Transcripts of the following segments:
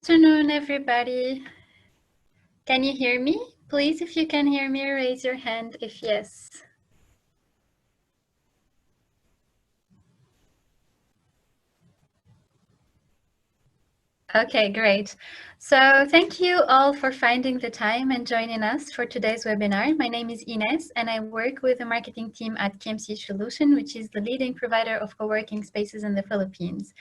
Afternoon, everybody. Can you hear me? Please, if you can hear me, raise your hand if yes. Okay, great. So thank you all for finding the time and joining us for today's webinar. My name is Ines, and I work with the marketing team at KMC Solution, which is the leading provider of co-working spaces in the Philippines.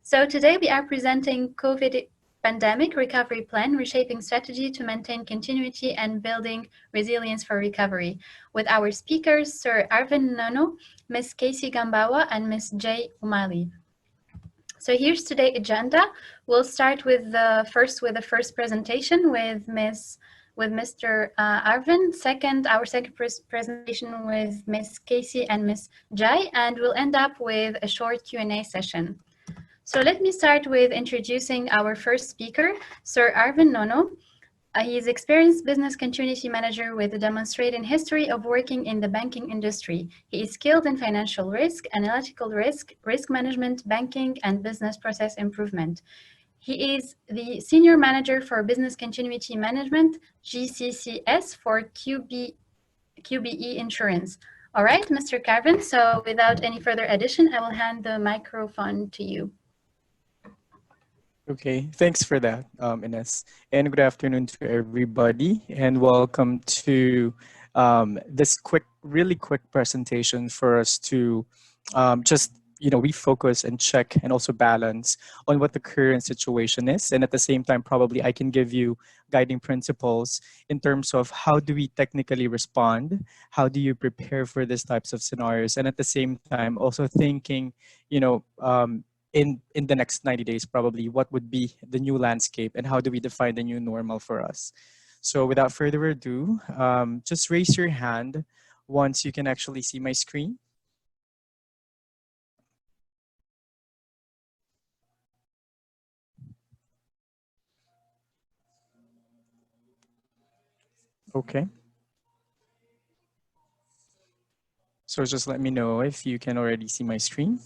So today we are presenting COVID Pandemic Recovery Plan, Reshaping Strategy to Maintain Continuity and Building Resilience for Recovery, with our speakers, Sir Arvin Nono, Ms. Casey Gambawa, and Ms. Jay Umali. So here's today's agenda. We'll start with the first presentation with Mr. Arvin. Our second presentation with Ms. Casey and Ms. Jai, and we'll end up with a short Q&A session. So let me start with introducing our first speaker, Sir Arvin Nono. He is experienced business continuity manager with a demonstrated history of working in the banking industry. He is skilled in financial risk, analytical risk, risk management, banking, and business process improvement. He is the senior manager for business continuity management, GCCS, for QBE Insurance. All right, Mr. Carvin, so without any further addition, I will hand the microphone to you. Okay, thanks for that, Ines. And good afternoon to everybody, and welcome to this really quick presentation for us to just refocus and check and also balance on what the current situation is. And at the same time, probably I can give you guiding principles in terms of how do we technically respond, how do you prepare for these types of scenarios, and at the same time also thinking, in the next 90 days, probably what would be the new landscape and how do we define the new normal for us. So without further ado, just raise your hand once you can actually see my screen. Okay. So just let me know if you can already see my screen.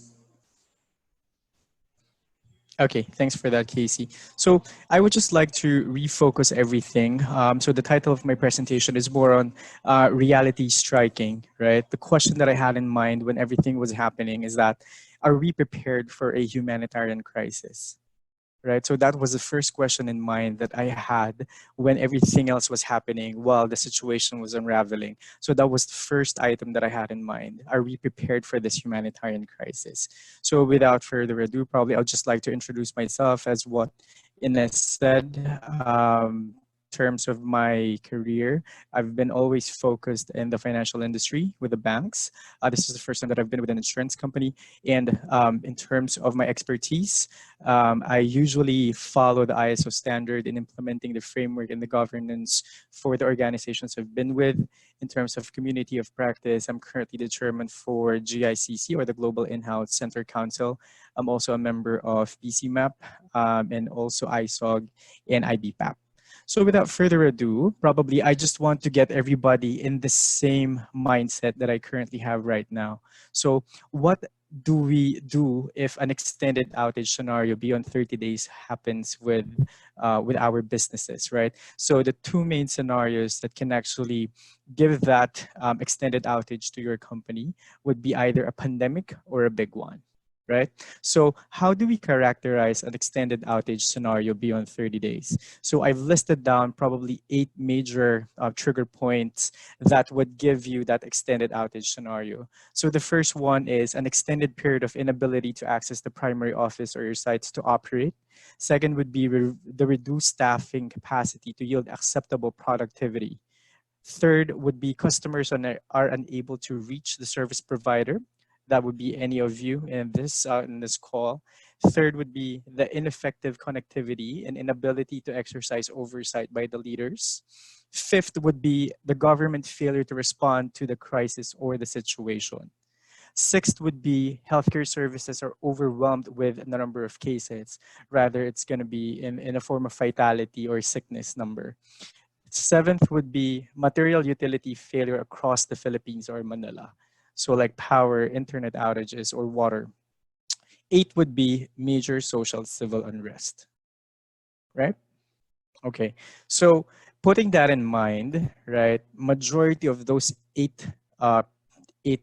Okay, thanks for that, Casey. So I would just like to refocus everything. So the title of my presentation is more on reality striking, right? The question that I had in mind when everything was happening is that, are we prepared for a humanitarian crisis? Right, so that was the first question in mind that I had when everything else was happening while the situation was unraveling. So that was the first item that I had in mind. Are we prepared for this humanitarian crisis? So without further ado, probably I'll just like to introduce myself as what Ines said. Terms of my career, I've been always focused in the financial industry with the banks. This is the first time that I've been with an insurance company. And in terms of my expertise, I usually follow the ISO standard in implementing the framework and the governance for the organizations I've been with. In terms of community of practice, I'm currently the chairman for GICC, or the Global In-House Center Council. I'm also a member of BCMAP and also ISOG and IBPAP. So without further ado, probably I just want to get everybody in the same mindset that I currently have right now. So what do we do if an extended outage scenario beyond 30 days happens with our businesses, right? So the two main scenarios that can actually give that extended outage to your company would be either a pandemic or a big one, right? So how do we characterize an extended outage scenario beyond 30 days? So I've listed down probably 8 major trigger points that would give you that extended outage scenario. So the first one is an extended period of inability to access the primary office or your sites to operate. Second would be the reduced staffing capacity to yield acceptable productivity. Third would be customers are unable to reach the service provider. That would be any of you in this call. Third would be the ineffective connectivity and inability to exercise oversight by the leaders. Fifth would be the government failure to respond to the crisis or the situation. Sixth would be healthcare services are overwhelmed with a number of cases. Rather, it's going to be in a form of fatality or sickness number. Seventh would be material utility failure across the Philippines or Manila. So like power, internet outages, or water. 8 would be major social civil unrest. right? Okay, so putting that in mind, right, majority of those uh, eight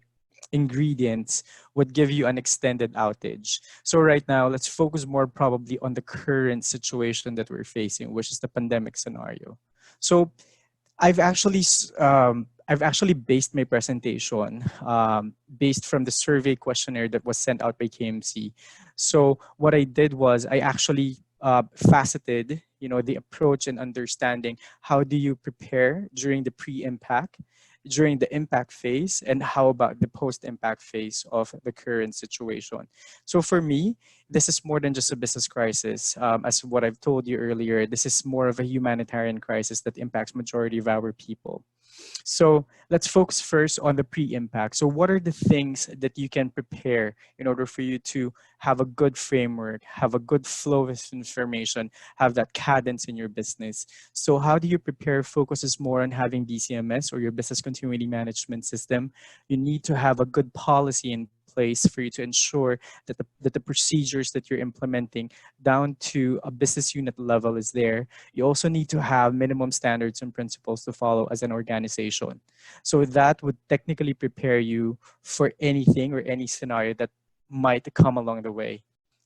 ingredients would give you an extended outage. So right now, let's focus more probably on the current situation that we're facing, which is the pandemic scenario. So I've actually based my presentation based from the survey questionnaire that was sent out by KMC. So what I did was I actually faceted, the approach and understanding. How do you prepare during the pre-impact, during the impact phase, and how about the post-impact phase of the current situation? So for me, this is more than just a business crisis. As what I've told you earlier, this is more of a humanitarian crisis that impacts majority of our people. So let's focus first on the pre-impact. So what are the things that you can prepare in order for you to have a good framework, have a good flow of information, have that cadence in your business? So how do you prepare focuses more on having BCMS or your business continuity management system. You need to have a good policy in place for you to ensure that the procedures that you're implementing down to a business unit level is there. You also need to have minimum standards and principles to follow as an organization. So that would technically prepare you for anything or any scenario that might come along the way,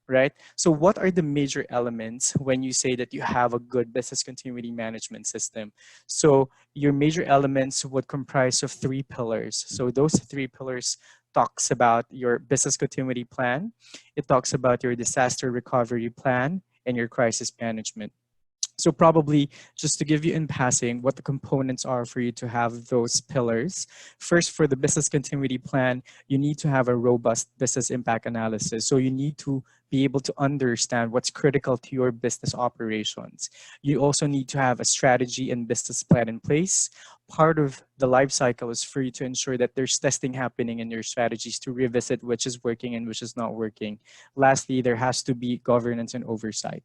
right? So what are the major elements when you say that you have a good business continuity management system? So your major elements would comprise of three pillars. So those three pillars talks about your business continuity plan, it talks about your disaster recovery plan, and your crisis management. So probably just to give you in passing what the components are for you to have those pillars. First, for the business continuity plan, you need to have a robust business impact analysis. So you need to be able to understand what's critical to your business operations. You also need to have a strategy and business plan in place. Part of the life cycle is for you to ensure that there's testing happening in your strategies to revisit which is working and which is not working. Lastly, there has to be governance and oversight.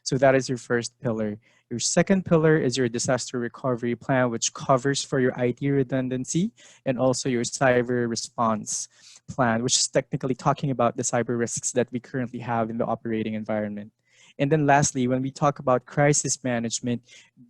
So that is your first pillar. Your second pillar is your disaster recovery plan, which covers for your IT redundancy and also your cyber response plan, which is technically talking about the cyber risks that we currently have in the operating environment. And then lastly, when we talk about crisis management,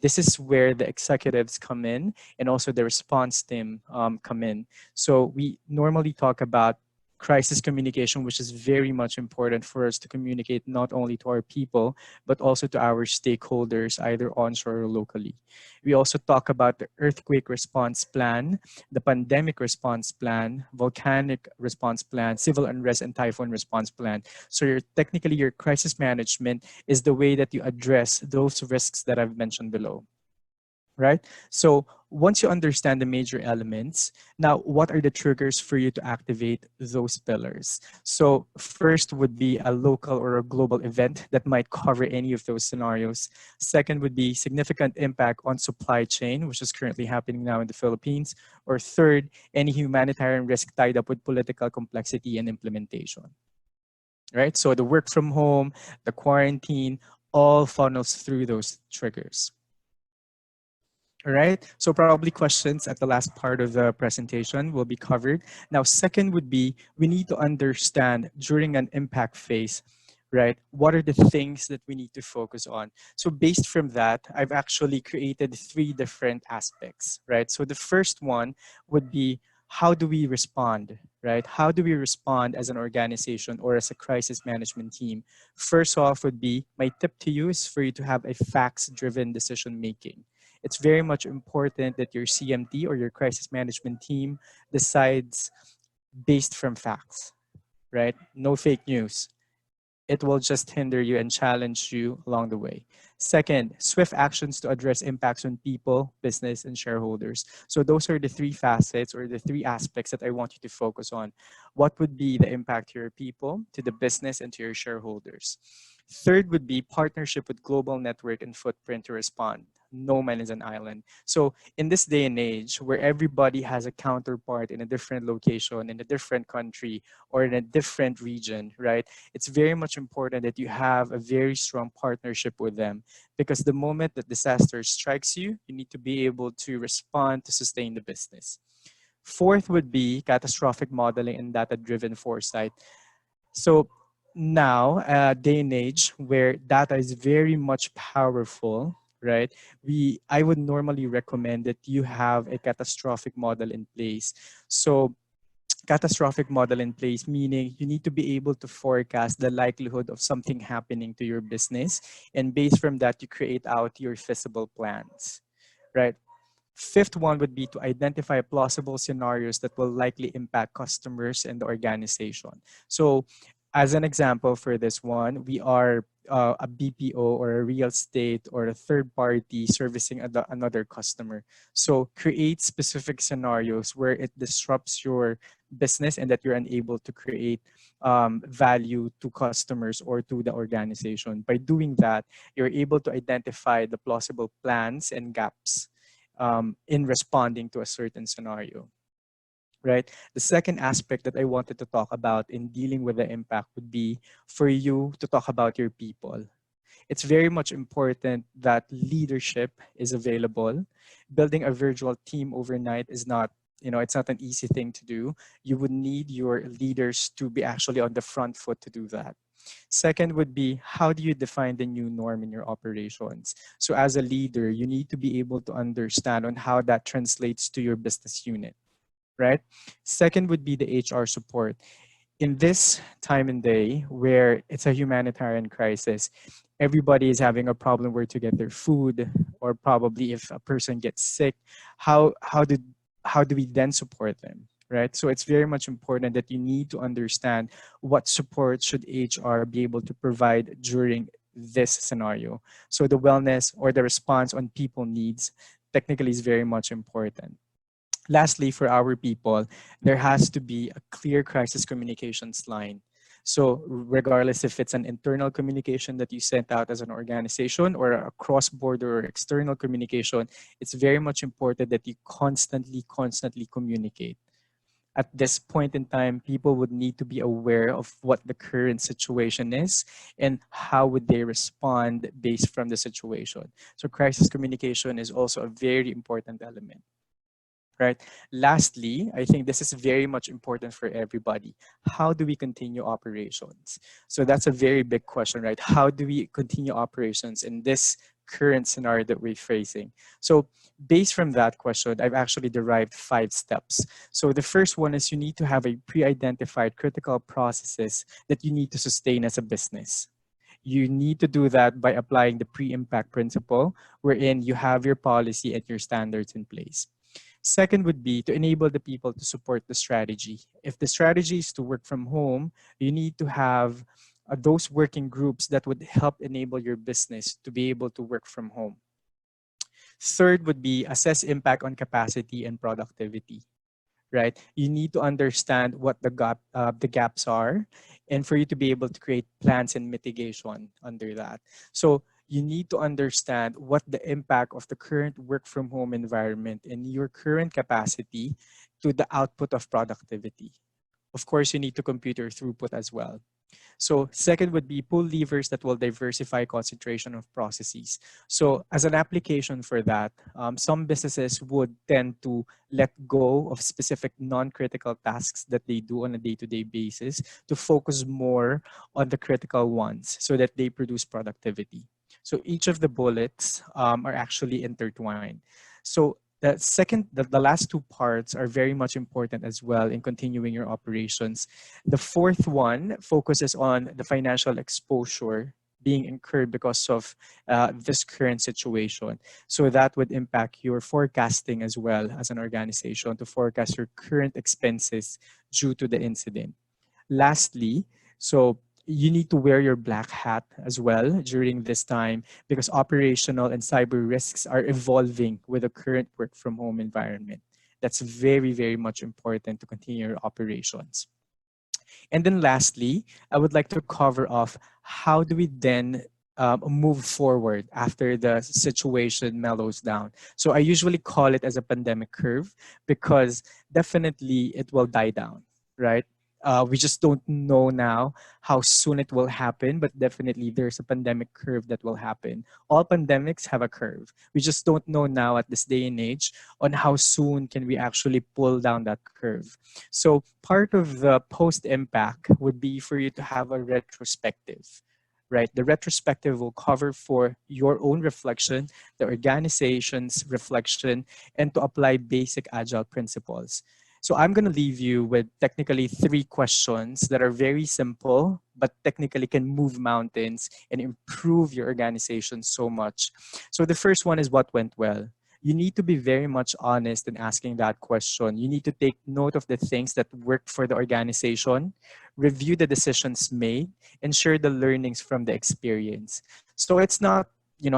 this is where the executives come in and also the response team come in. So we normally talk about crisis communication, which is very much important for us to communicate not only to our people, but also to our stakeholders, either onshore or locally. We also talk about the earthquake response plan, the pandemic response plan, volcanic response plan, civil unrest, and typhoon response plan. So technically your crisis management is the way that you address those risks that I've mentioned below, right? So once you understand the major elements, now what are the triggers for you to activate those pillars? So first would be a local or a global event that might cover any of those scenarios. Second would be significant impact on supply chain, which is currently happening now in the Philippines. Or third, any humanitarian risk tied up with political complexity and implementation, right? So the work from home, the quarantine, all funnels through those triggers. All right, so probably questions at the last part of the presentation will be covered. Now, second would be, we need to understand during an impact phase, right? What are the things that we need to focus on? So based from that, I've actually created three different aspects, right? So the first one would be, how do we respond, right? How do we respond as an organization or as a crisis management team? First off would be, my tip to you is for you to have a facts-driven decision making. It's very much important that your CMT or your crisis management team decides based from facts, right? No fake news. It will just hinder you and challenge you along the way. Second, swift actions to address impacts on people, business, and shareholders. So those are the three facets or the three aspects that I want you to focus on. What would be the impact to your people, to the business, and to your shareholders? Third would be partnership with global network and footprint to respond. No man is an island. So in this day and age where everybody has a counterpart in a different location, in a different country, or in a different region, right? It's very much important that you have a very strong partnership with them, because the moment that disaster strikes you, you need to be able to respond to sustain the business. Fourth would be catastrophic modeling and data-driven foresight. So now, day and age where data is very much powerful, right? I would normally recommend that you have a catastrophic model in place. So catastrophic model in place, meaning you need to be able to forecast the likelihood of something happening to your business. And based from that, you create out your feasible plans, right? Fifth one would be to identify plausible scenarios that will likely impact customers and the organization. So, as an example for this one, we are a BPO or a real estate or a third party servicing another customer. So, create specific scenarios where it disrupts your business and that you're unable to create value to customers or to the organization. By doing that, you're able to identify the plausible plans and gaps in responding to a certain scenario, right? The second aspect that I wanted to talk about in dealing with the impact would be for you to talk about your people. It's very much important that leadership is available. Building a virtual team overnight is not, it's not an easy thing to do. You would need your leaders to be actually on the front foot to do that. Second would be, how do you define the new norm in your operations? So as a leader, you need to be able to understand on how that translates to your business unit, right? Second would be the HR support. In this time and day where it's a humanitarian crisis, everybody is having a problem where to get their food, or probably if a person gets sick, how how do how do we then support them, right? So it's very much important that you need to understand what support should HR be able to provide during this scenario. So the wellness or the response on people needs technically is very much important. Lastly, for our people, there has to be a clear crisis communications line. So regardless if it's an internal communication that you sent out as an organization or a cross-border or external communication, it's very much important that you constantly communicate. At this point in time, people would need to be aware of what the current situation is and how would they respond based from the situation. So crisis communication is also a very important element, right? Lastly, I think this is very much important for everybody. How do we continue operations? So that's a very big question, right? How do we continue operations in this current scenario that we're facing? So based from that question, I've actually derived 5 steps. So the first one is you need to have a pre-identified critical processes that you need to sustain as a business. You need to do that by applying the pre-impact principle, wherein you have your policy and your standards in place. Second would be to enable the people to support the strategy. If the strategy is to work from home, you need to have those working groups that would help enable your business to be able to work from home. Third would be assess impact on capacity and productivity, right? You need to understand what the gaps are, and for you to be able to create plans and mitigation under that. So you need to understand what the impact of the current work from home environment and your current capacity to the output of productivity. Of course, you need to compute your throughput as well. So second would be pull levers that will diversify concentration of processes. So as an application for that, some businesses would tend to let go of specific non-critical tasks that they do on a day-to-day basis to focus more on the critical ones so that they produce productivity. So each of the bullets are actually intertwined. So the last 2 parts are very much important as well in continuing your operations. The fourth one focuses on the financial exposure being incurred because of this current situation. So that would impact your forecasting as well as an organization to forecast your current expenses due to the incident. Lastly, so you need to wear your black hat as well during this time because operational and cyber risks are evolving with the current work from home environment. That's very much important to continue your operations. And then lastly, I would like to cover off how do we then move forward after the situation mellows down. So I usually call it as a pandemic curve because definitely it will die down, right? We just don't know now how soon it will happen, but definitely there's a pandemic curve that will happen. All pandemics have a curve. We just don't know now at this day and age on how soon can we actually pull down that curve. So part of the post impact would be for you to have a retrospective, right? The retrospective will cover for your own reflection, the organization's reflection, and to apply basic agile principles. So I'm going to leave you with technically three questions that are very simple, but technically can move mountains and improve your organization so much. So the first one is what went well. You need to be very much honest in asking that question. You need to take note of the things that worked for the organization, review the decisions made, and share the learnings from the experience. So it's not,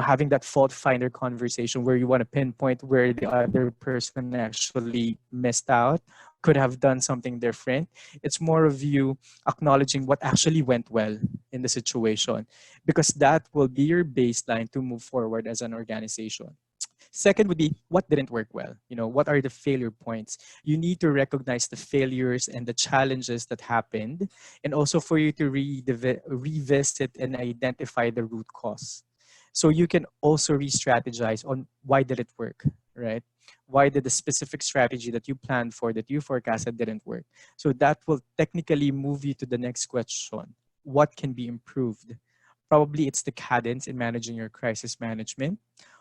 having that fault finder conversation where you want to pinpoint where the other person actually missed out, could have done something different. It's more of you acknowledging what actually went well in the situation, because that will be your baseline to move forward as an organization. Second would be what didn't work well. What are the failure points? You need to recognize the failures and the challenges that happened, and also for you to revisit and identify the root cause. So you can also re-strategize on why did it work, right? Why did the specific strategy that you planned for, that you forecasted, didn't work? So that will technically move you to the next question. What can be improved? Probably it's the cadence in managing your crisis management,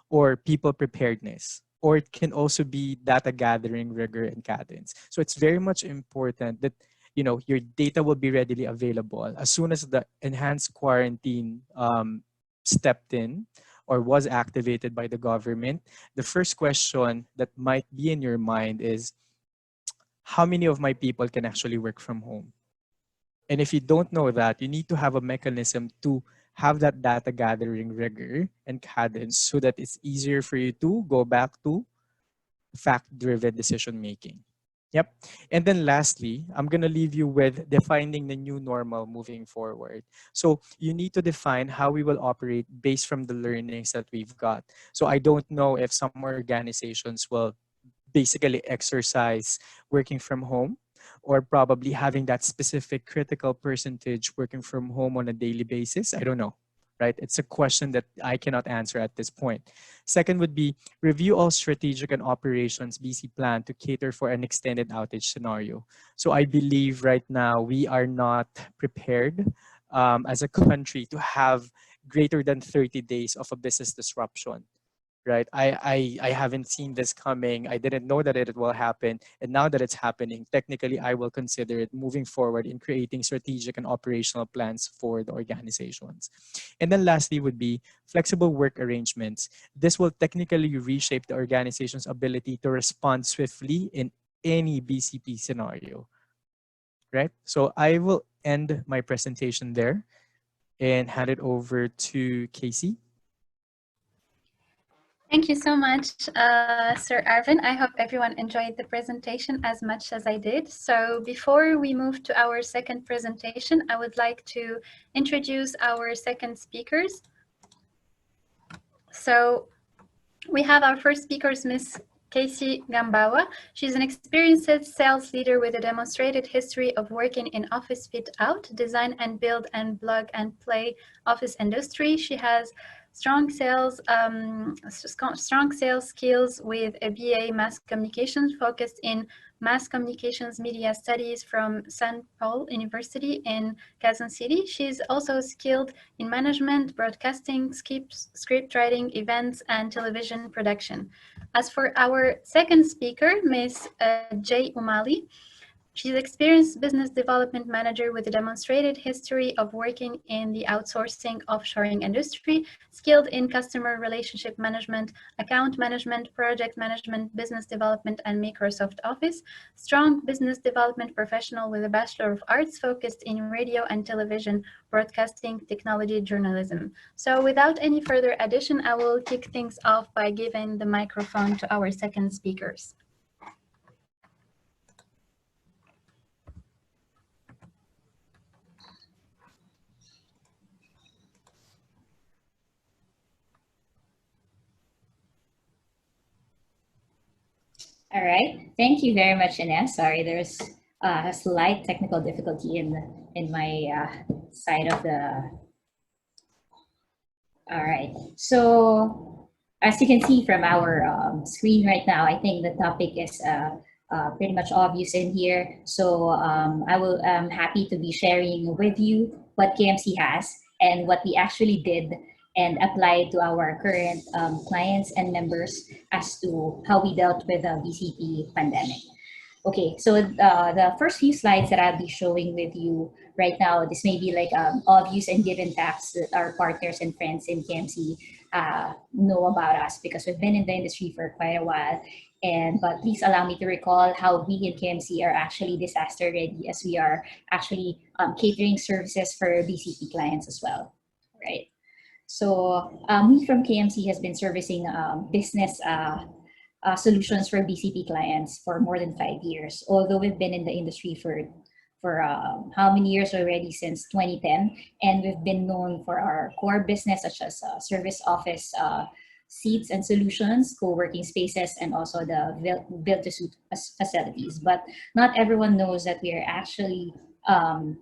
or people preparedness, or it can also be data gathering rigor and cadence. So it's very much important that your data will be readily available as soon as the enhanced quarantine stepped in or was activated by the government. The first question that might be in your mind is, how many of my people can actually work from home? And if you don't know that, you need to have a mechanism to have that data gathering rigor and cadence so that it's easier for you to go back to fact-driven decision making. Yep. And then lastly, I'm going to leave you with defining the new normal moving forward. So you need to define how we will operate based from the learnings that we've got. So I don't know if some organizations will basically exercise working from home, or probably having that specific critical percentage working from home on a daily basis. I don't know, right? It's a question that I cannot answer at this point. Second would be review all strategic and operations BC plan to cater for an extended outage scenario. So I believe right now we are not prepared as a country to have greater than 30 days of a business disruption, right? I haven't seen this coming. I didn't know that it will happen. And now that it's happening, technically, I will consider it moving forward in creating strategic and operational plans for the organizations. And then lastly would be flexible work arrangements. This will technically reshape the organization's ability to respond swiftly in any BCP scenario, right? So I will end my presentation there and hand it over to Casey. Thank you so much, Sir Arvin. I hope everyone enjoyed the presentation as much as I did. So before we move to our second presentation, I would like to introduce our second speakers. So we have our first speaker, Ms. Casey Gambawa. She's an experienced sales leader with a demonstrated history of working in office fit out, design and build and plug and play office industry. She has strong sales skills with a BA mass communications focused in mass communications media studies from St. Paul University in Quezon City. She's also skilled in management, broadcasting, script writing, events, and television production. As for our second speaker, Ms. Jay Umali, she's an experienced business development manager with a demonstrated history of working in the outsourcing offshoring industry, skilled in customer relationship management, account management, project management, business development, and Microsoft Office. Strong business development professional with a Bachelor of Arts focused in radio and television, broadcasting, technology, journalism. So without any further addition, I will kick things off by giving the microphone to our second speakers. All right. Thank you very much, Ines. Sorry, there's a slight technical difficulty in my side of the. All right. So as you can see from our screen right now, I think the topic is pretty much obvious in here. So I'm happy to be sharing with you what KMC has and what we actually did and applied to our current clients and members as to how we dealt with the BCP pandemic. Okay, so the first few slides that I'll be showing with you right now, this may be like obvious and given facts that our partners and friends in KMC know about us because we've been in the industry for quite a while. But please allow me to recall how we in KMC are actually disaster ready as we are actually catering services for BCP clients as well, right? So we from KMC has been servicing business solutions for BCP clients for more than 5 years. Although we've been in the industry for how many years already, since 2010, and we've been known for our core business such as service office seats and solutions, co-working spaces, and also the build-to-suit facilities. But not everyone knows that we are actually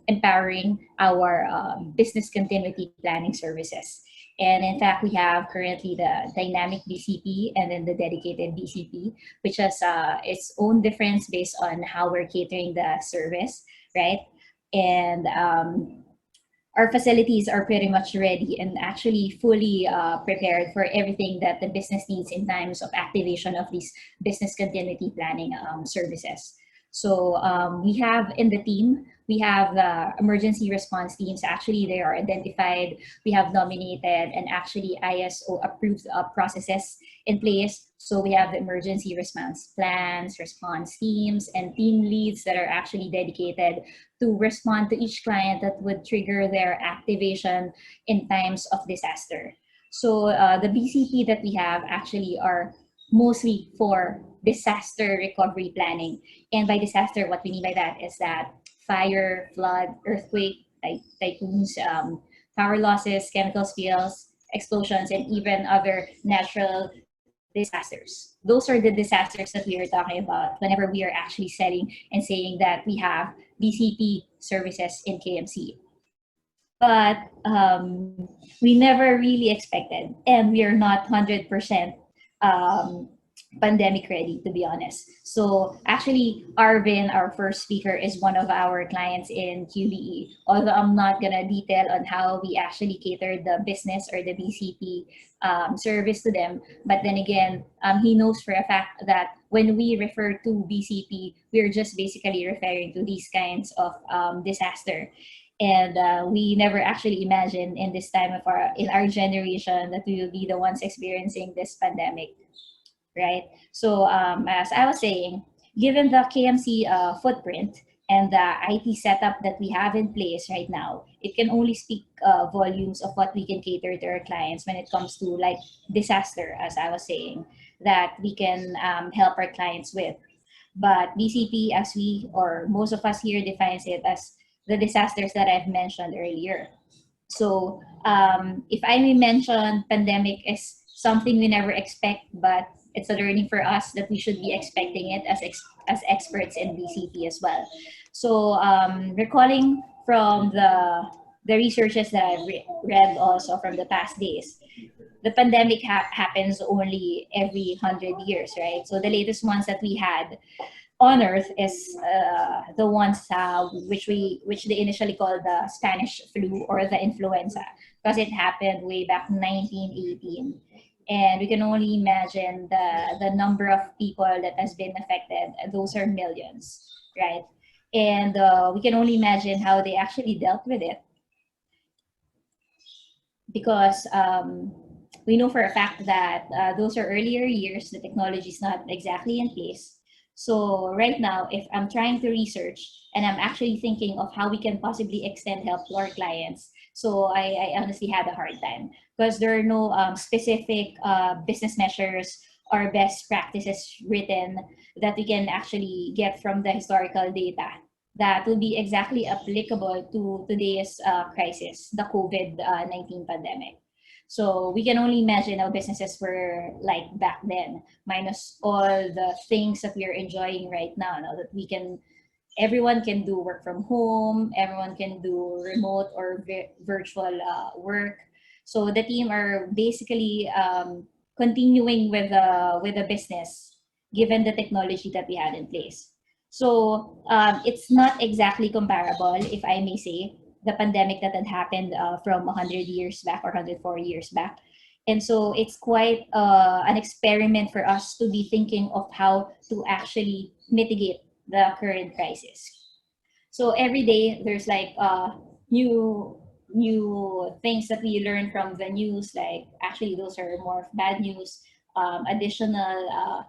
empowering our business continuity planning services. And in fact, we have currently the dynamic BCP and then the dedicated BCP, which has its own difference based on how we're catering the service, right? And our facilities are pretty much ready and actually fully prepared for everything that the business needs in times of activation of these business continuity planning services. So we have in the team, we have the emergency response teams. Actually, they are identified. We have nominated and actually ISO approved processes in place. So we have the emergency response plans, response teams, and team leads that are actually dedicated to respond to each client that would trigger their activation in times of disaster. So the BCP that we have actually are mostly for disaster recovery planning. And by disaster, what we mean by that is that fire, flood, earthquake, typhoons, power losses, chemical spills, explosions, and even other natural disasters. Those are the disasters that we are talking about whenever we are actually selling and saying that we have BCP services in KMC. But we never really expected, and we are not 100% pandemic ready, to be honest. So actually, Arvin, our first speaker, is one of our clients in QBE. Although I'm not gonna detail on how we actually cater the business or the BCP service to them, but then again, he knows for a fact that when we refer to BCP, we're just basically referring to these kinds of disaster. And we never actually imagined in this time of in our generation that we will be the ones experiencing this pandemic, right? So as I was saying, given the KMC footprint and the IT setup that we have in place right now, it can only speak volumes of what we can cater to our clients when it comes to like disaster, as I was saying, that we can help our clients with. But BCP, as we or most of us here defines it as the disasters that I've mentioned earlier. So if I may mention, pandemic is something we never expect, but it's a learning for us that we should be expecting it as experts in BCP as well. So recalling from the researches that I've read also from the past days, the pandemic happens only every 100 years, right? So the latest ones that we had on Earth is the ones which they initially called the Spanish flu or the influenza, because it happened way back 1918. And we can only imagine the number of people that has been affected. Those are millions, right? And we can only imagine how they actually dealt with it, because we know for a fact that those are earlier years. The technology is not exactly in place. So right now, if I'm trying to research and I'm actually thinking of how we can possibly extend help to our clients, so I honestly had a hard time, because there are no specific business measures or best practices written that we can actually get from the historical data that will be exactly applicable to today's crisis, the COVID-19 pandemic. So we can only imagine how businesses were like back then, minus all the things that we are enjoying right now, that we can everyone can do work from home, everyone can do remote or virtual work. So the team are basically continuing with the business given the technology that we had in place. So it's not exactly comparable, if I may say, the pandemic that had happened from 100 years back or 104 years back. And so it's quite an experiment for us to be thinking of how to actually mitigate the current crisis. So every day there's like new things that we learn from the news. Like actually those are more of bad news. Additional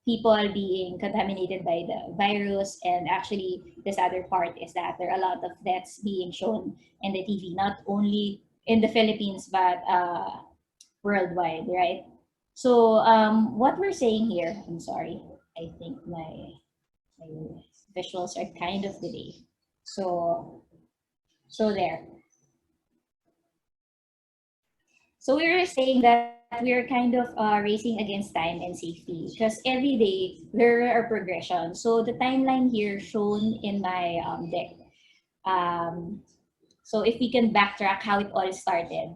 people being contaminated by the virus, and actually this other part is that there are a lot of deaths being shown in the TV, not only in the Philippines but worldwide, right? So what we're saying here, I'm sorry, I think my visuals are kind of delayed. So there. So we were saying that we are kind of racing against time and safety because every day there are progression. So the timeline here shown in my deck. Um, so if we can backtrack how it all started.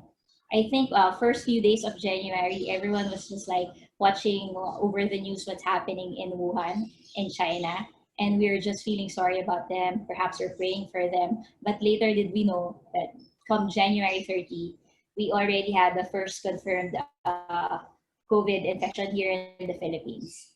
I think first few days of January, everyone was just like watching over the news what's happening in Wuhan, in China. And we were just feeling sorry about them. Perhaps we're praying for them. But later did we know that come January 30, we already had the first confirmed COVID infection here in the Philippines.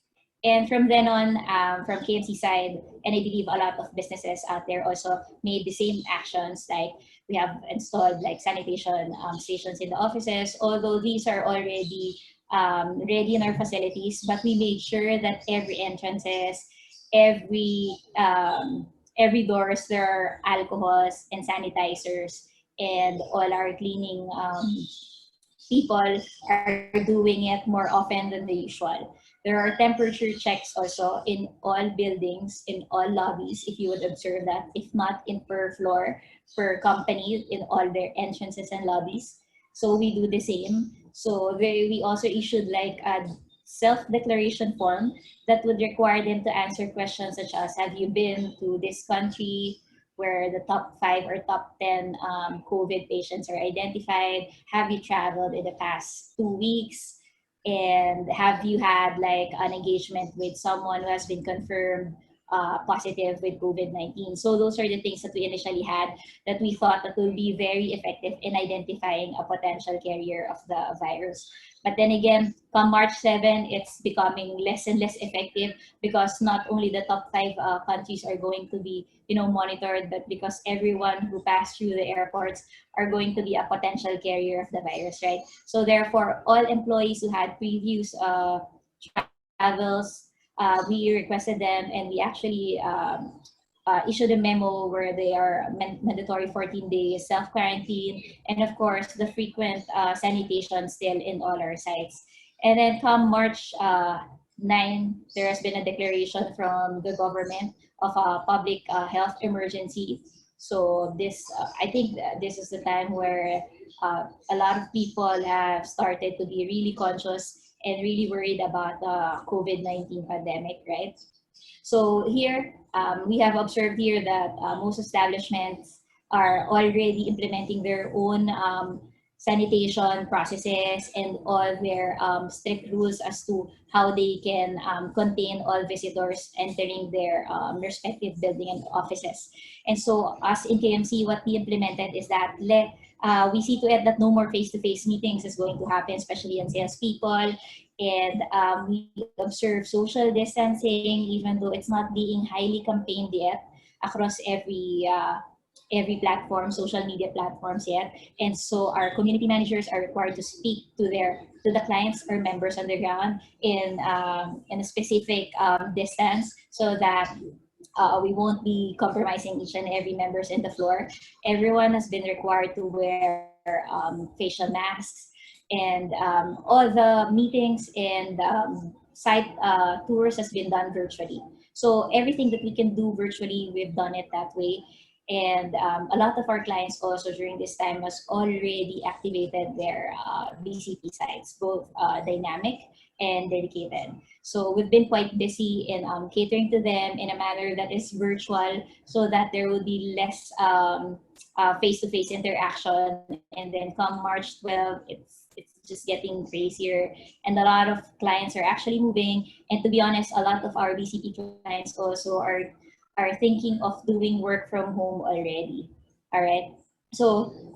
And from then on, from KMC side, and I believe a lot of businesses out there also made the same actions. Like we have installed like sanitation stations in the offices, although these are already ready in our facilities, but we made sure that every entrances, every every doors, there are alcohols and sanitizers, and all our cleaning people are doing it more often than the usual. There are temperature checks also in all buildings, in all lobbies, if you would observe that, if not in per floor, per company, in all their entrances and lobbies. So we do the same. So we also issued like a self-declaration form that would require them to answer questions such as, have you been to this country where the top 5 or top 10 COVID patients are identified? Have you traveled in the past 2 weeks? And have you had like an engagement with someone who has been confirmed positive with COVID-19? So those are the things that we initially had that we thought that will be very effective in identifying a potential carrier of the virus. But then again, come March 7, it's becoming less and less effective because not only the top 5 countries are going to be, monitored, but because everyone who passed through the airports are going to be a potential carrier of the virus, right? So therefore, all employees who had previous travels, we requested them, and we actually issued a memo where they are mandatory 14 days self-quarantine, and of course the frequent sanitation still in all our sites. And then come March 9, there has been a declaration from the government of a public health emergency. So this, I think this is the time where a lot of people have started to be really conscious and really worried about the COVID-19 pandemic, right? So here, we have observed here that most establishments are already implementing their own sanitation processes and all their strict rules as to how they can contain all visitors entering their respective building and offices. And so us in KMC, what we implemented is that we see to it that no more face-to-face meetings is going to happen, especially in salespeople. And we observe social distancing, even though it's not being highly campaigned yet across every platform, social media platforms yet. And so our community managers are required to speak to the clients or members on the ground in a specific distance, so that we won't be compromising each and every members in the floor. Everyone has been required to wear facial masks, and all the meetings and site tours has been done virtually. So everything that we can do virtually, we've done it that way. And a lot of our clients also during this time was already activated their BCP sites, both dynamic and dedicated. So we've been quite busy in catering to them in a manner that is virtual, so that there will be less face-to-face interaction. And then come March 12, it's just getting crazier, and a lot of clients are actually moving. And to be honest, a lot of our BCP clients also are thinking of doing work from home already. All right. So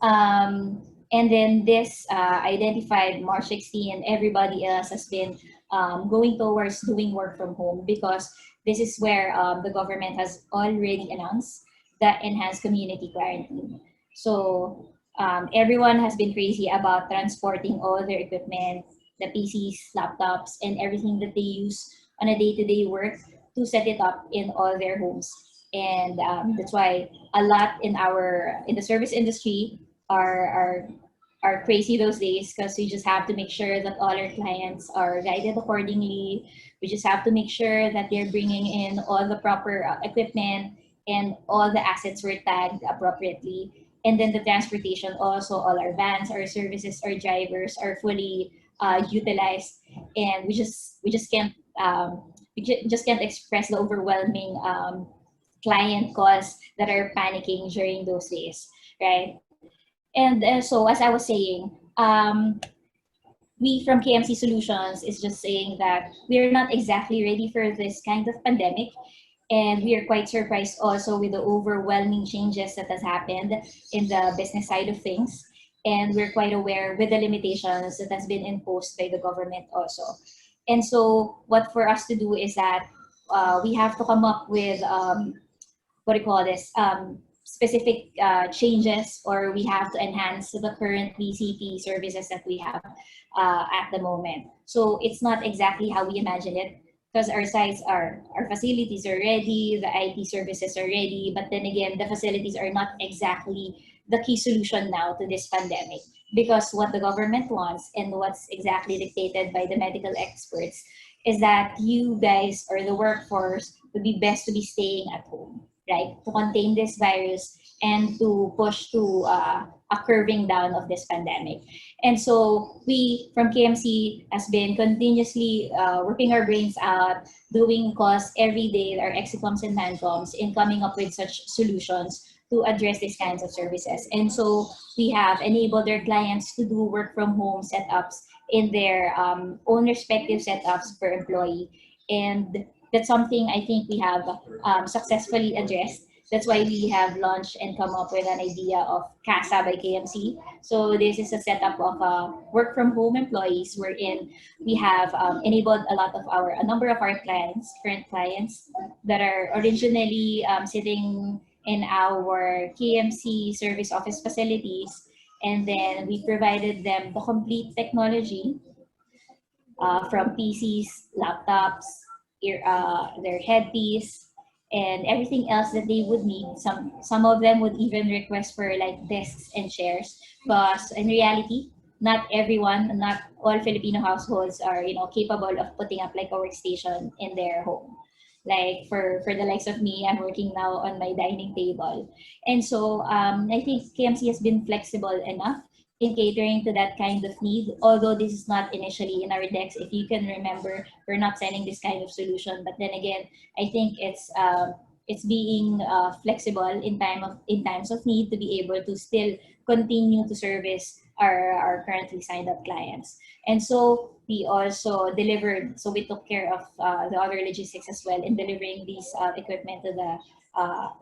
and then this identified March 16, and everybody else has been going towards doing work from home, because this is where the government has already announced the enhanced community quarantine. So everyone has been crazy about transporting all their equipment, the PCs, laptops, and everything that they use on a day-to-day work to set it up in all their homes. And that's why a lot in the service industry are crazy those days, because we just have to make sure that all our clients are guided accordingly. We just have to make sure that they're bringing in all the proper equipment, and all the assets were tagged appropriately. And then the transportation also, all our vans, our services, our drivers are fully utilized. And we just can't just can't express the overwhelming client calls that are panicking during those days, right? And so, as I was saying, we from KMC Solutions is just saying that we are not exactly ready for this kind of pandemic. And we are quite surprised also with the overwhelming changes that has happened in the business side of things. And we're quite aware with the limitations that has been imposed by the government also. And so what for us to do is that we have to come up with what do you call this, specific changes, or we have to enhance the current BCP services that we have at the moment. So it's not exactly how we imagine it, because our facilities are ready, the IT services are ready, but then again, the facilities are not exactly the key solution now to this pandemic, because what the government wants and what's exactly dictated by the medical experts is that you guys, or the workforce, would be best to be staying at home, right, to contain this virus and to push to a curving down of this pandemic. And so we from KMC has been continuously working our brains out, doing calls every day, our execoms and mancoms, in coming up with such solutions to address these kinds of services. And so we have enabled their clients to do work from home setups in their own respective setups per employee. And that's something I think we have successfully addressed. That's why we have launched and come up with an idea of CASA by KMC. So this is a setup of work from home employees, wherein we have enabled a number of our clients, current clients, that are originally sitting in our KMC service office facilities. And then we provided them the complete technology from PCs, laptops, their headpiece, and everything else that they would need. Some of them would even request for like desks and chairs, but in reality, not all Filipino households are capable of putting up like a workstation in their home. Like for the likes of me, I'm working now on my dining table, and so I think KMC has been flexible enough in catering to that kind of need. Although this is not initially in our decks, if you can remember, we're not selling this kind of solution. But then again, I think it's being flexible in times of need, to be able to still continue to service our currently signed up clients. And so we also delivered. So we took care of the other logistics as well in delivering these equipment to the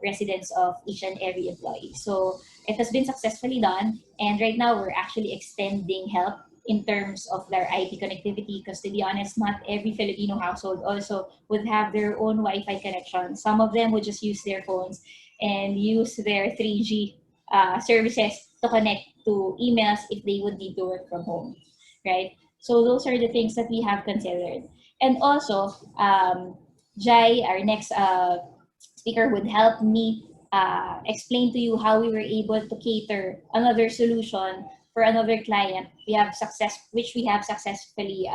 residents of each and every employee. So it has been successfully done, and right now we're actually extending help in terms of their IT connectivity, because to be honest, not every Filipino household also would have their own Wi-Fi connection. Some of them would just use their phones and use their 3G services to connect to emails if they would need to work from home, right? So those are the things that we have considered. And also, Jai, our next speaker, would help me explain to you how we were able to cater another solution for another client which we have successfully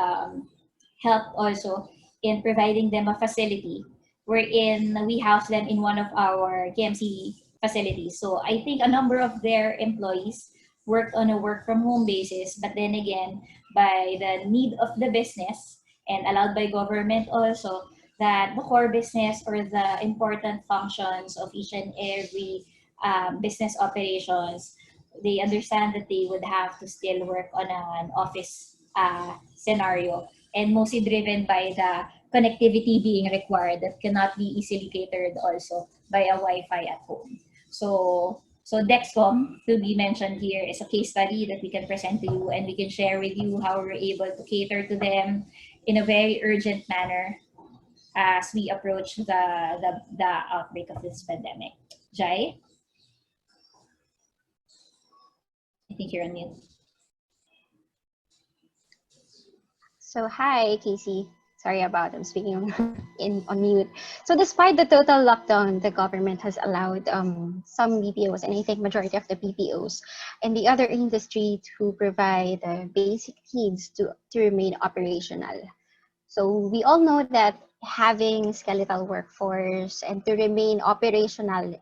helped also in providing them a facility wherein we house them in one of our KMC facilities. So I think a number of their employees worked on a work from home basis, but then again, by the need of the business and allowed by government also, that the core business or the important functions of each and every business operations, they understand that they would have to still work on an office scenario, and mostly driven by the connectivity being required that cannot be easily catered also by a Wi-Fi at home. So Dexcom, to be mentioned here, is a case study that we can present to you, and we can share with you how we're able to cater to them in a very urgent manner as we approach the outbreak of this pandemic. Jai, I think you're on mute. So hi, Casey. Sorry about I'm speaking on mute. So despite the total lockdown, the government has allowed some BPOs, and I think majority of the BPOs and the other industry to provide basic needs to remain operational. So we all know that having skeletal workforce and to remain operational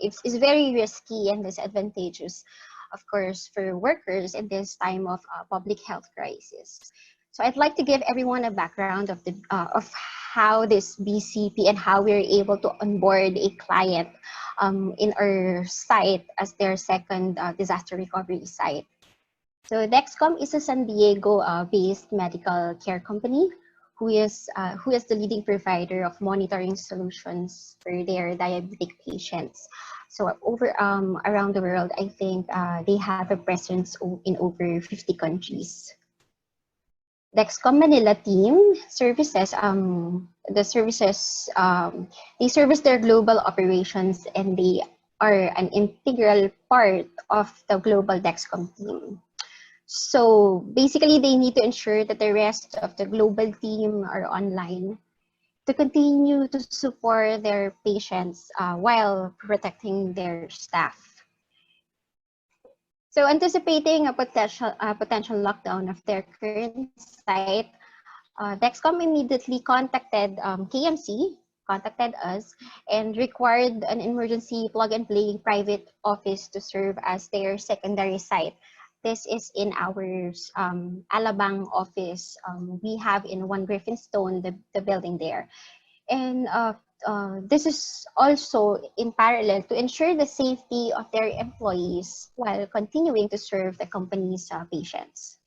is very risky and disadvantageous, of course, for workers in this time of public health crisis. So I'd like to give everyone a background of how this BCP and how we're able to onboard a client in our site as their second disaster recovery site. So Dexcom is a San Diego based medical care company who is the leading provider of monitoring solutions for their diabetic patients. So around the world, I think they have a presence in over 50 countries. Dexcom Manila team services they service their global operations, and they are an integral part of the global Dexcom team. So basically, they need to ensure that the rest of the global team are online to continue to support their patients while protecting their staff. So anticipating a potential lockdown of their current site, Dexcom immediately contacted contacted us, and required an emergency plug-and-play private office to serve as their secondary site. This is in our Alabang office. We have in One Griffinstone, the building there. And this is also in parallel to ensure the safety of their employees while continuing to serve the company's patients.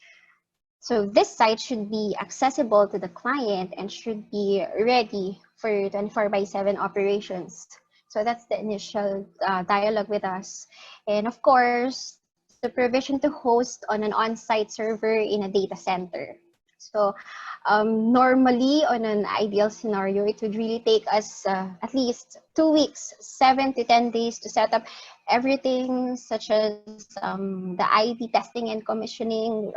So this site should be accessible to the client and should be ready for 24/7 operations. So that's the initial dialogue with us. And of course, the provision to host on an on-site server in a data center. So normally, on an ideal scenario, it would really take us at least 2 weeks, 7 to 10 days to set up everything, such as the ID testing and commissioning,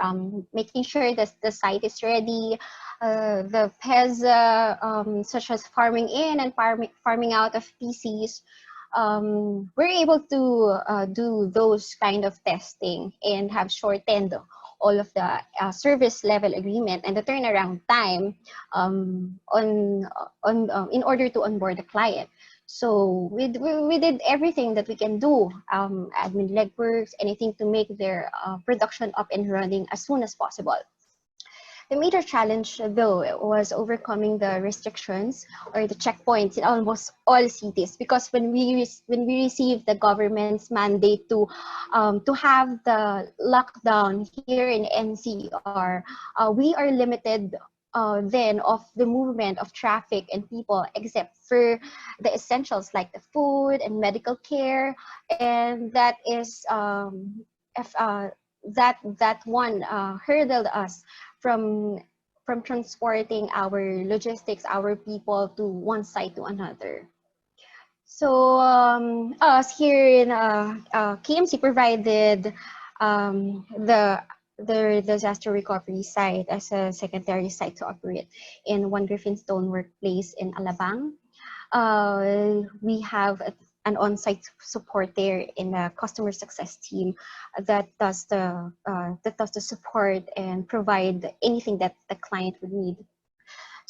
making sure that the site is ready, the PESA, such as farming in and farming out of PCs. We're able to do those kind of testing and have shortened all of the service level agreement and the turnaround time in order to onboard the client. So we did everything that we can do, admin legworks, anything to make their production up and running as soon as possible. The major challenge, though, was overcoming the restrictions or the checkpoints in almost all cities, because when we received the government's mandate to have the lockdown here in NCR, we are limited then of the movement of traffic and people, except for the essentials like the food and medical care, and that is if, that one hurdled us from transporting our logistics, our people to one site to another. So us here in KMC provided the disaster recovery site as a secondary site to operate in One Griffinstone workplace in Alabang. We have an on-site support there in a customer success team that does the support and provide anything that the client would need.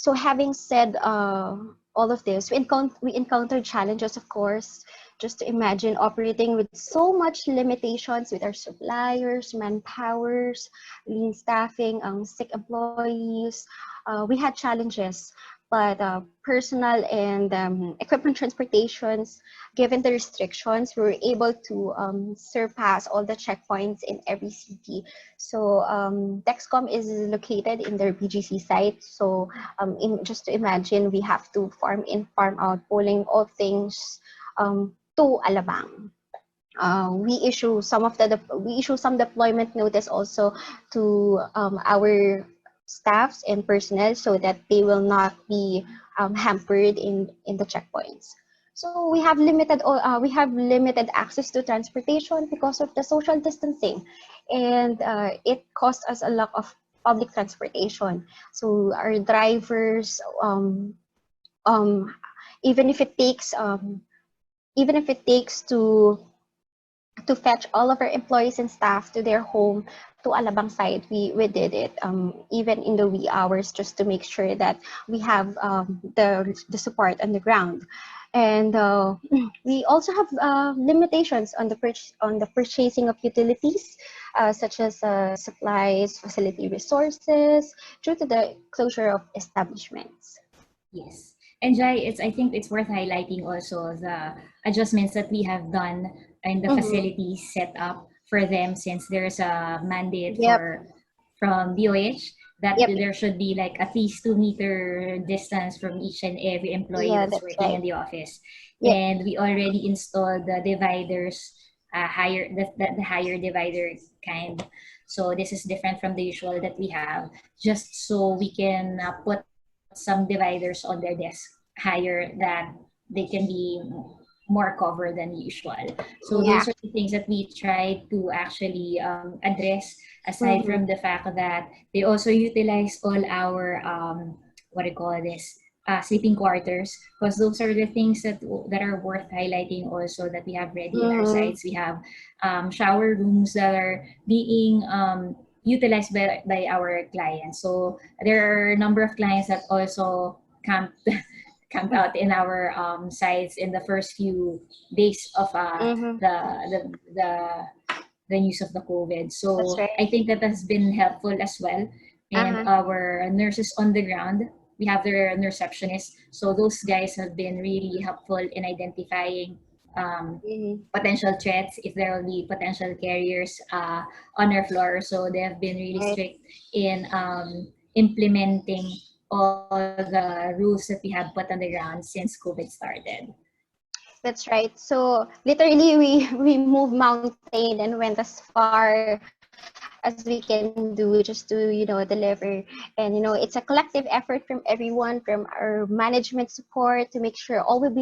So having said all of this, we encountered challenges, of course. Just to imagine operating with so much limitations with our suppliers, manpowers, lean staffing, sick employees. We had challenges, but personal and equipment transportations, given the restrictions, we were able to surpass all the checkpoints in every city. So Dexcom is located in their BGC site. So just to imagine, we have to farm in, farm out, pulling all things to Alabang. We issue some deployment notice also to our staffs and personnel so that they will not be hampered in the checkpoints. So we have limited access to transportation because of the social distancing, and it costs us a lot of public transportation. So our drivers, um, even if it takes to fetch all of our employees and staff to their home to Alabang side, we did it even in the wee hours, just to make sure that we have the support on the ground. And we also have limitations on the purchasing of utilities, such as supplies, facility resources, due to the closure of establishments. Yes. And Jai, I think it's worth highlighting also the adjustments that we have done in the facilities set up for them, since there's a mandate Yep. from DOH that Yep. there should be like at least 2-meter distance from each and every employee Yeah, that's that's working right. in the office. Yep. And we already installed the dividers, the higher divider kind. So this is different from the usual that we have, just so we can put some dividers on their desk higher, that they can be more covered than usual. So Yeah. those are the things that we try to actually address, aside from the fact that they also utilize all our what do you call this, sleeping quarters, because those are the things that are worth highlighting also, that we have ready in our sites. We have shower rooms that are being utilized by our clients. So there are a number of clients that also camped out in our sites in the first few days of the news of the COVID. So That's right. I think that has been helpful as well. And our nurses on the ground, we have their receptionists. So those guys have been really helpful in identifying potential threats, if there will be potential carriers on our floor. So they have been really Right. strict in implementing all the rules that we have put on the ground since COVID started. That's right. So literally, we moved mountain and went as far as we can do, just to deliver. And it's a collective effort from everyone, from our management support, to make sure all will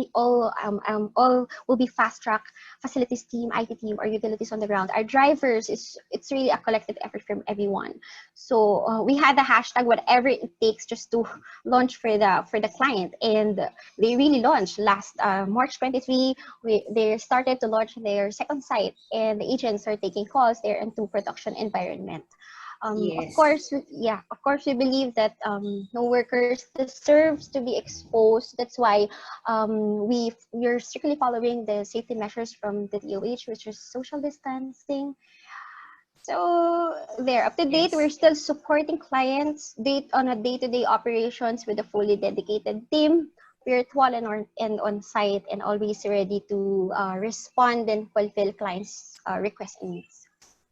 be fast track, facilities team, IT team, or utilities on the ground. Our drivers, it's really a collective effort from everyone. So we had the hashtag whatever it takes just to launch for the client, and they really launched last March 23. They started to launch their second site, and the agents are taking calls there into production environment. Yes. Of course, we believe that no workers deserves to be exposed. That's why we're strictly following the safety measures from the DOH, which is social distancing. So they're up to date. Yes. We're still supporting clients on a day-to-day operations with a fully dedicated team, virtual and on site, and always ready to respond and fulfill clients' requests and needs.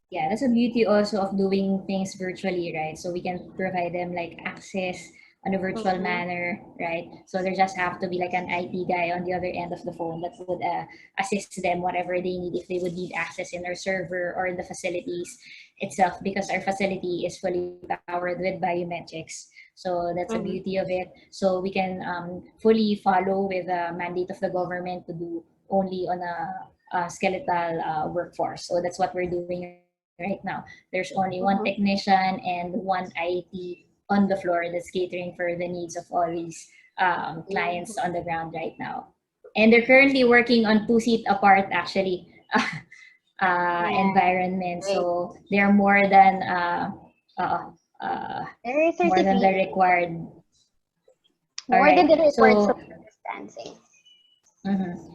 Yeah, that's a beauty also of doing things virtually, right? So we can provide them like access on a virtual manner, right? So there just have to be like an IT guy on the other end of the phone that would assist them whatever they need, if they would need access in our server or in the facilities itself, because our facility is fully powered with biometrics. So that's the beauty of it. So we can fully follow with the mandate of the government to do only on a skeletal workforce. So that's what we're doing right now. There's only one technician and one IT on the floor that's catering for the needs of all these clients on the ground right now. And they're currently working on 2-seat apart, actually, environment. Great. So they're more than Very more than the certified. required. All More than right. the required So social distancing.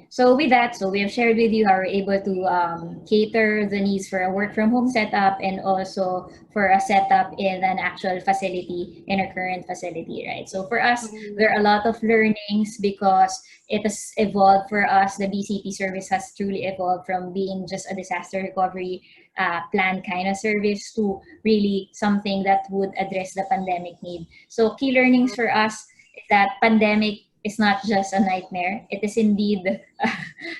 So with that, so we have shared with you how we're able to cater the needs for a work from home setup and also for a setup in an actual facility in our current facility, right? So for us, there are a lot of learnings because it has evolved for us. The BCP service has truly evolved from being just a disaster recovery plan kind of service to really something that would address the pandemic need. So key learnings for us is that pandemic is not just a nightmare. It is indeed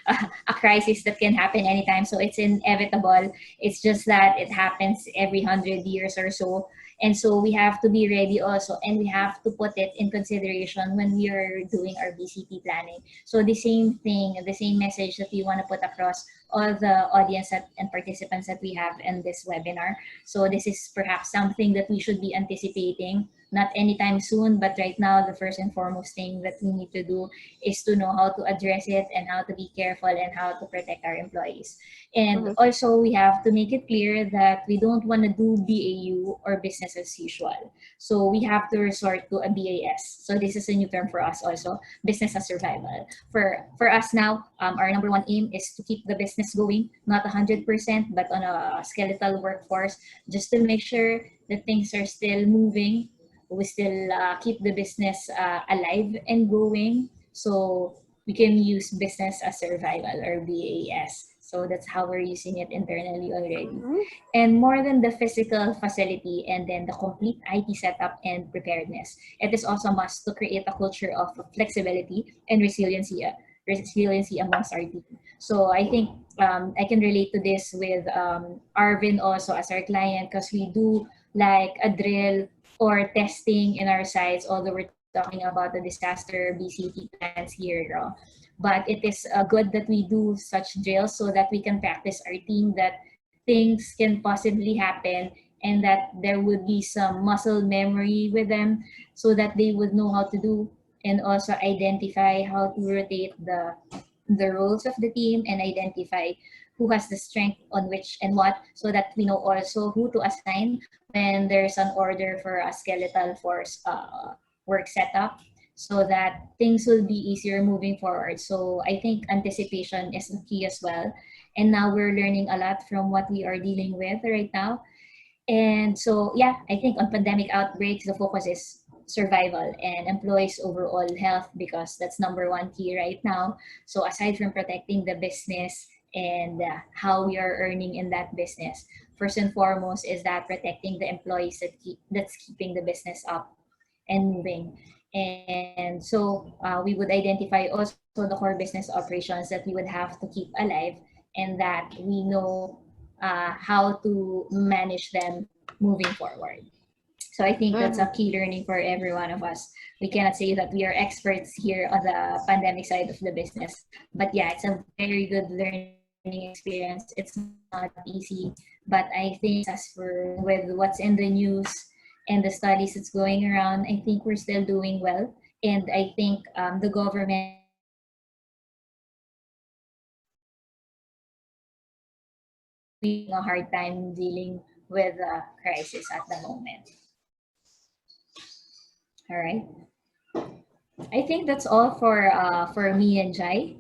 a crisis that can happen anytime. So it's inevitable. It's just that it happens every 100 years or so. And so we have to be ready also, and we have to put it in consideration when we are doing our BCP planning. So the same thing, the same message that we want to put across all the audience and participants that we have in this webinar. So this is perhaps something that we should be anticipating, not anytime soon, but right now, the first and foremost thing that we need to do is to know how to address it and how to be careful and how to protect our employees. And also, we have to make it clear that we don't want to do BAU or business as usual. So we have to resort to a BAS. So this is a new term for us also, business as survival. For us now, our number one aim is to keep the business going, not 100%, but on a skeletal workforce, just to make sure that things are still moving. We still keep the business alive and going, so we can use business as survival or BAS. So that's how we're using it internally already. And more than the physical facility and then the complete IT setup and preparedness, it is also a must to create a culture of flexibility and resiliency amongst our team. So I think I can relate to this with Arvin also as our client, because we do like a drill or testing in our sites, although we're talking about the disaster BCP plans here. But it is good that we do such drills so that we can practice our team that things can possibly happen and that there would be some muscle memory with them so that they would know how to do and also identify how to rotate the roles of the team and identify who has the strength on which and what, so that we know also who to assign when there's an order for a skeletal force work setup, so that things will be easier moving forward. So I think anticipation is the key as well. And now we're learning a lot from what we are dealing with right now. And so, yeah, I think on pandemic outbreaks, the focus is survival and employees' overall health, because that's number one key right now. So aside from protecting the business and how we are earning in that business, first and foremost is that protecting the employees that's keeping the business up and moving. And so we would identify also the core business operations that we would have to keep alive and that we know how to manage them moving forward. So I think that's a key learning for every one of us. We cannot say that we are experts here on the pandemic side of the business, but yeah, it's a very good learning experience. It's not easy, but I think as for with what's in the news and the studies that's going around, I think we're still doing well. And I think the government having a hard time dealing with the crisis at the moment. All right. I think that's all for me and Jai.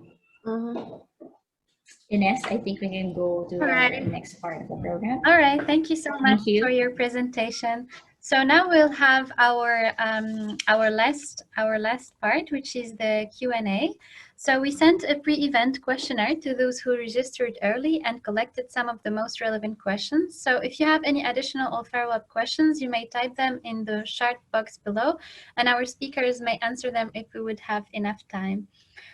Ines, I think we can go to the next part of the program. All right, thank you so much Thank you. for your presentation. So now we'll have our last part, which is the Q&A. So we sent a pre-event questionnaire to those who registered early and collected some of the most relevant questions. So if you have any additional or follow-up questions, you may type them in the chat box below, and our speakers may answer them if we would have enough time.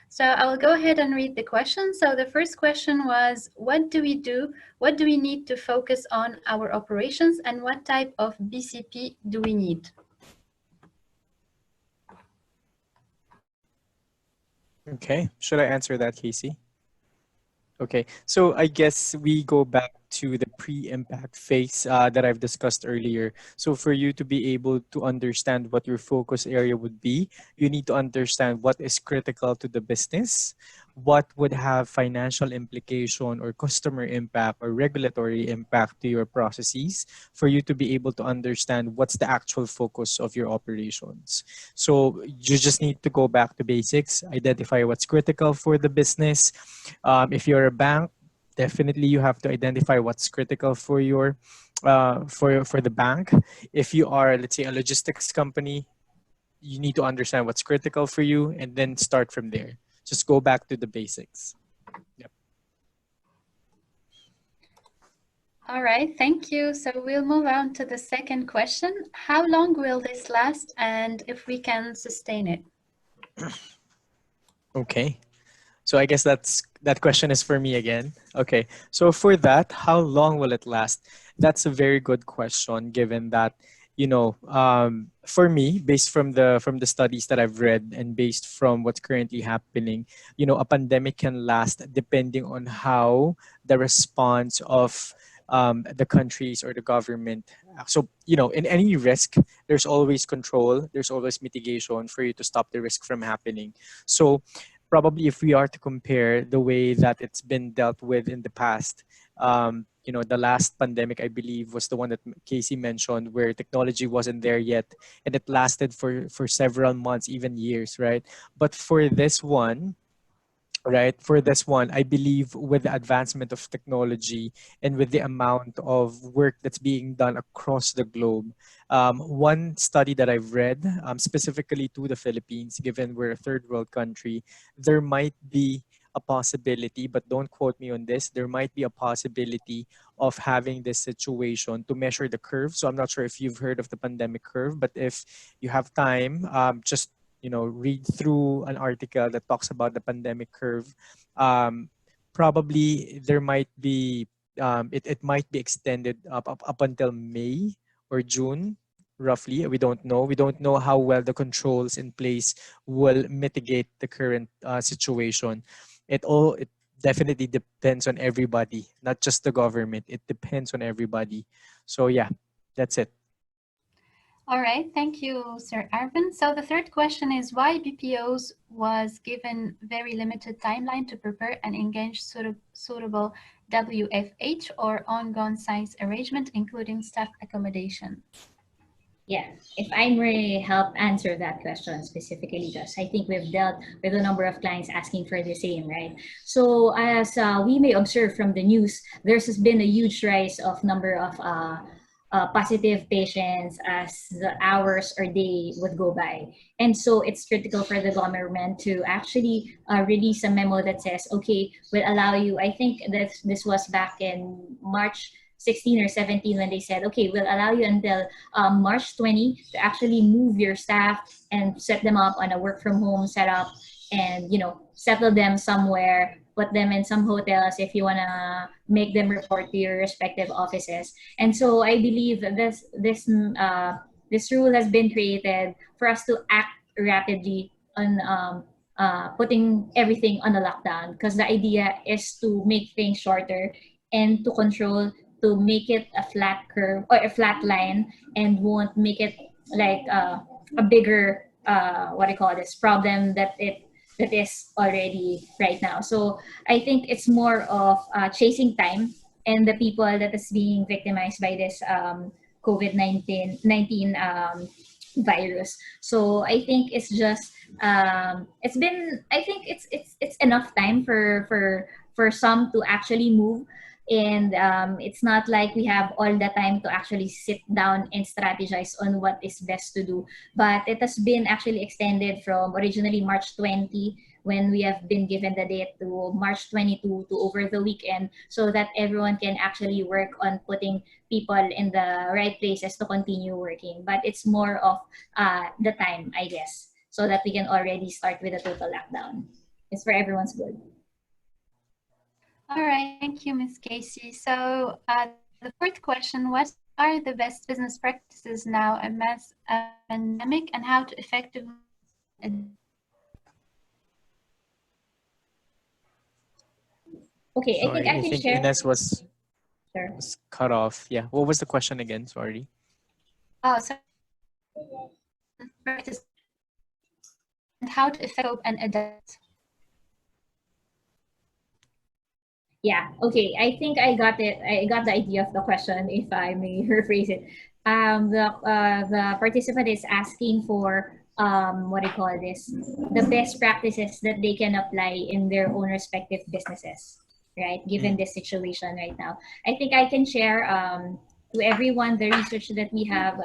So I will go ahead and read the question. So the first question was, what do we do? What do we need to focus on our operations, and what type of BCP do we need? Okay, should I answer that, Casey? Okay, so I guess we go back to the pre-impact phase that I've discussed earlier. So for you to be able to understand what your focus area would be, you need to understand what is critical to the business, what would have financial implication or customer impact or regulatory impact to your processes, for you to be able to understand what's the actual focus of your operations. So you just need to go back to basics, identify what's critical for the business. If you're a bank, definitely you have to identify what's critical for your for the bank. If you are, let's say, a logistics company, you need to understand what's critical for you and then start from there. Just go back to the basics. Yep. All right, thank you. So we'll move on to the second question. How long will this last, and if we can sustain it? Okay. So I guess that question is for me again. Okay. So for that, how long will it last? That's a very good question, given that, for me, based from the studies that I've read and based from what's currently happening, a pandemic can last depending on how the response of the countries or the government. So, in any risk, there's always control, there's always mitigation for you to stop the risk from happening. So probably if we are to compare the way that it's been dealt with in the past, the last pandemic, I believe, was the one that Casey mentioned, where technology wasn't there yet, and it lasted for several months, even years, right? But for this one, right, for this one, I believe with the advancement of technology and with the amount of work that's being done across the globe, one study that I've read, specifically to the Philippines, given we're a third world country, there might be a possibility, but don't quote me on this, there might be a possibility of having this situation to measure the curve. So I'm not sure if you've heard of the pandemic curve, but if you have time, just read through an article that talks about the pandemic curve. Probably there might be it might be extended up until May or June, roughly. We don't know how well the controls in place will mitigate the current situation. It definitely depends on everybody, not just the government. It depends on everybody. So yeah, that's it. All right, thank you, Sir Arvin. So the third question is why BPOs was given very limited timeline to prepare and engage suitable WFH or on-ground science arrangement, including staff accommodation? Yeah, if I may help answer that question specifically, just I think we've dealt with a number of clients asking for the same, right? So as we may observe from the news, there's been a huge rise of number of positive patients as the hours or day would go by. And so it's critical for the government to actually release a memo that says, okay, we'll allow you, I think that this was back in March 16 or 17 when they said, okay, we'll allow you until March 20 to actually move your staff and set them up on a work from home setup and, settle them somewhere, put them in some hotels if you want to make them report to your respective offices. And so I believe this rule has been created for us to act rapidly on putting everything on the lockdown, because the idea is to make things shorter and to control, to make it a flat curve or a flat line, and won't make it like a bigger what do you call this problem that is already right now. So I think it's more of chasing time and the people that is being victimized by this COVID-19 virus. So I think it's just it's been, I think it's enough time for some to actually move, and it's not like we have all the time to actually sit down and strategize on what is best to do. But it has been actually extended from originally March 20, when we have been given the date, to March 22 to over the weekend, so that everyone can actually work on putting people in the right places to continue working. But it's more of the time, I guess, so that we can already start with a total lockdown. It's for everyone's good. All right, thank you, Ms. Casey. So the fourth question, what are the best business practices now amidst a pandemic, and how to effectively Okay, Sorry, I I can think share. Ines was Sure. Was cut off. Yeah. What was the question again? Sorry. Oh, so practice and how to cope and adapt. Yeah, okay. I think I got it. I got the idea of the question, if I may rephrase it. The participant is asking for what do you call this? The best practices that they can apply in their own respective businesses, right? Given this situation right now, I think I can share to everyone the research that we have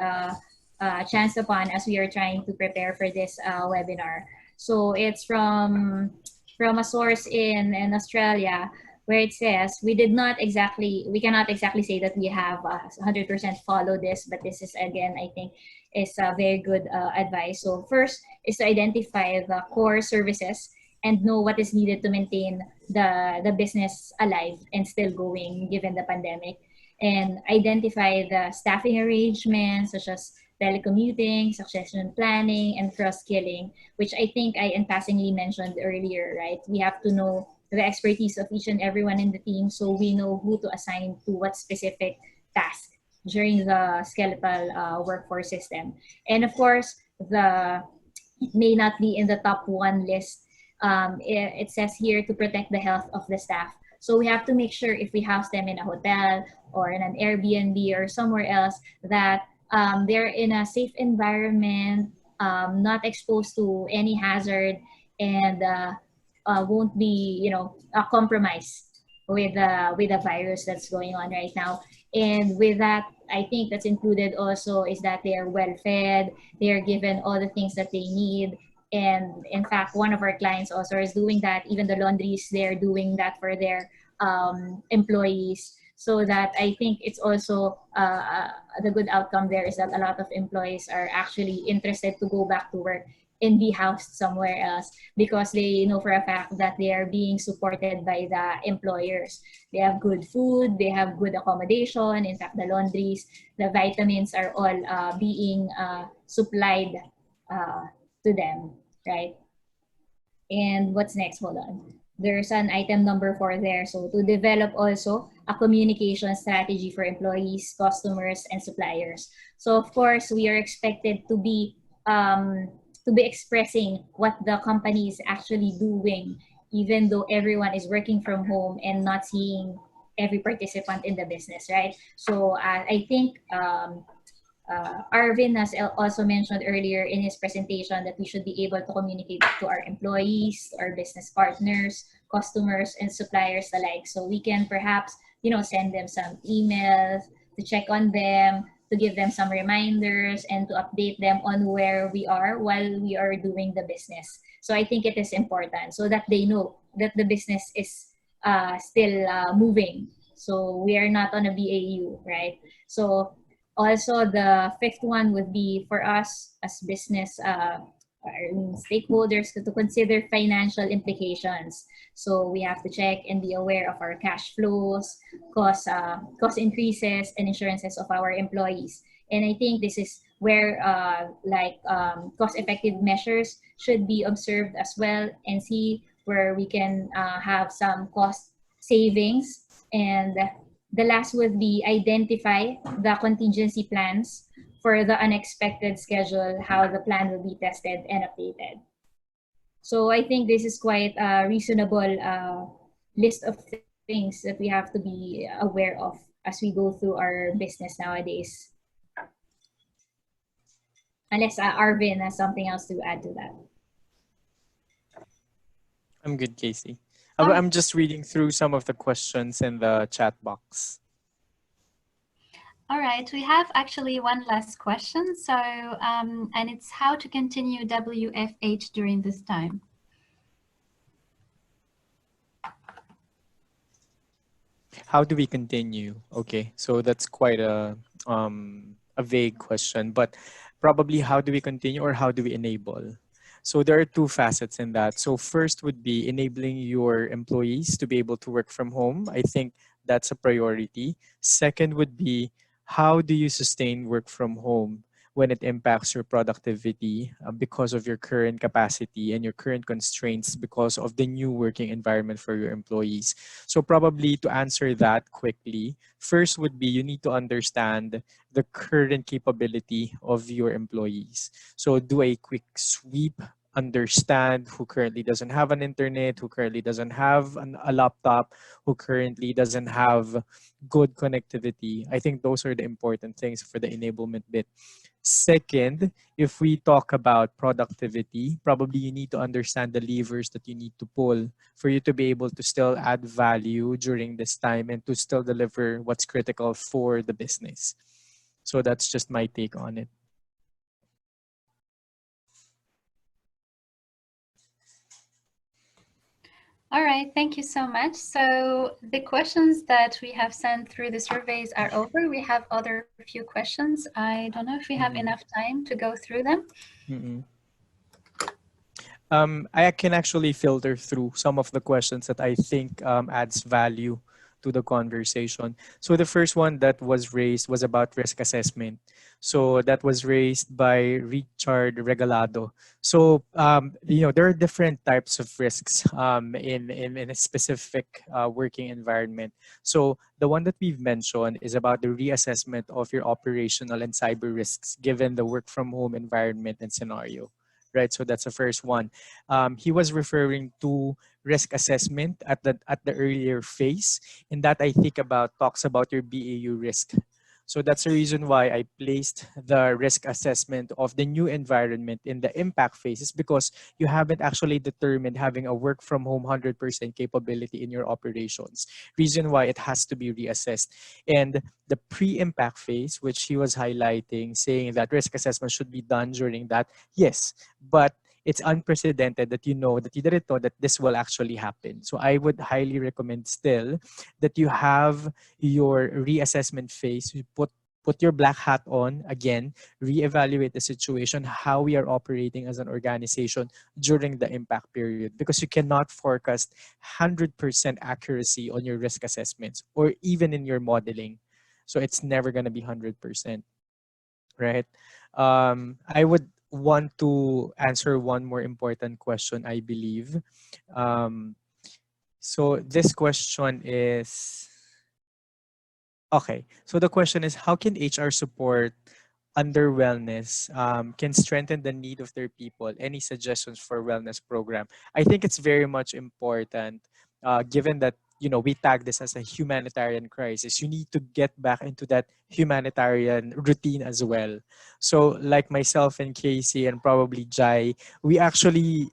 chanced upon as we are trying to prepare for this webinar. So it's from a source in Australia, where it says we cannot exactly say that we have 100% follow this, but this is again, I think, is a very good advice. So first is to identify the core services and know what is needed to maintain the business alive and still going given the pandemic, and identify the staffing arrangements such as telecommuting, succession planning, and cross-skilling, which I think I passingly mentioned earlier, right? We have to know the expertise of each and everyone in the team so we know who to assign to what specific task during the skeletal workforce system. And of course, it may not be in the top one list. It says here to protect the health of the staff. So we have to make sure if we house them in a hotel or in an Airbnb or somewhere else that they're in a safe environment, not exposed to any hazard, and won't be, compromised with the virus that's going on right now. And with that, I think that's included also is that they are well fed, they are given all the things that they need. And in fact, one of our clients also is doing that. Even the laundries, they're doing that for their employees. So that I think it's also the good outcome there is that a lot of employees are actually interested to go back to work and be housed somewhere else because they know for a fact that they are being supported by the employers. They have good food, they have good accommodation. In fact, the laundries, the vitamins are all being supplied to them, right? And what's next? Hold on. There's an item number 4 there. So to develop also a communication strategy for employees, customers, and suppliers. So of course, we are expected to be expressing what the company is actually doing, even though everyone is working from home and not seeing every participant in the business, right? So I think Arvin has also mentioned earlier in his presentation that we should be able to communicate to our employees, to our business partners, customers, and suppliers alike. So we can perhaps, send them some emails to check on them, to give them some reminders, and to update them on where we are while we are doing the business. So I think it is important so that they know that the business is still moving. So we are not on a BAU, right? So also, the fifth one would be for us as business stakeholders to consider financial implications. So we have to check and be aware of our cash flows, cost increases, and insurances of our employees. And I think this is where cost-effective measures should be observed as well, and see where we can have some cost savings. And the last would be identify the contingency plans for the unexpected schedule, how the plan will be tested and updated. So I think this is quite a reasonable list of things that we have to be aware of as we go through our business nowadays. Unless Arvin has something else to add to that. I'm good, Casey. I'm just reading through some of the questions in the chat box. All right, we have actually one last question. So, and it's how to continue WFH during this time. How do we continue? Okay, so that's quite a vague question, but probably how do we continue or how do we enable? So there are two facets in that. So first would be enabling your employees to be able to work from home. I think that's a priority. Second would be how do you sustain work from home when it impacts your productivity because of your current capacity and your current constraints because of the new working environment for your employees. So probably to answer that quickly, first would be you need to understand the current capability of your employees. So do a quick sweep, understand who currently doesn't have an internet, who currently doesn't have a laptop, who currently doesn't have good connectivity. I think those are the important things for the enablement bit. Second, if we talk about productivity, probably you need to understand the levers that you need to pull for you to be able to still add value during this time and to still deliver what's critical for the business. So that's just my take on it. All right, thank you so much. So the questions that we have sent through the surveys are over. We have other few questions. I don't know if we have enough time to go through them. I can actually filter through some of the questions that I think adds value to the conversation. So the first one that was raised was about risk assessment. So that was raised by Richard Regalado. So there are different types of risks in a specific working environment. So the one that we've mentioned is about the reassessment of your operational and cyber risks given the work from home environment and scenario. Right, so that's the first one. He was referring to risk assessment at the earlier phase, and that I think about talks about your BAU risk. So that's the reason why I placed the risk assessment of the new environment in the impact phase, is because you haven't actually determined having a work from home 100% capability in your operations. Reason why it has to be reassessed. And the pre-impact phase, which he was highlighting, saying that risk assessment should be done during that, yes, but it's unprecedented that that you didn't know that this will actually happen. So I would highly recommend still that you have your reassessment phase. You put your black hat on again, reevaluate the situation, how we are operating as an organization during the impact period, because you cannot forecast 100% accuracy on your risk assessments or even in your modeling. So it's never going to be 100%, right? I would want to answer one more important question, I believe. So this question is, okay. So the question is, how can HR support under wellness can strengthen the need of their people? Any suggestions for wellness program? I think it's very much important, given that we tag this as a humanitarian crisis. You need to get back into that humanitarian routine as well. So, like myself and Casey and probably Jai, we actually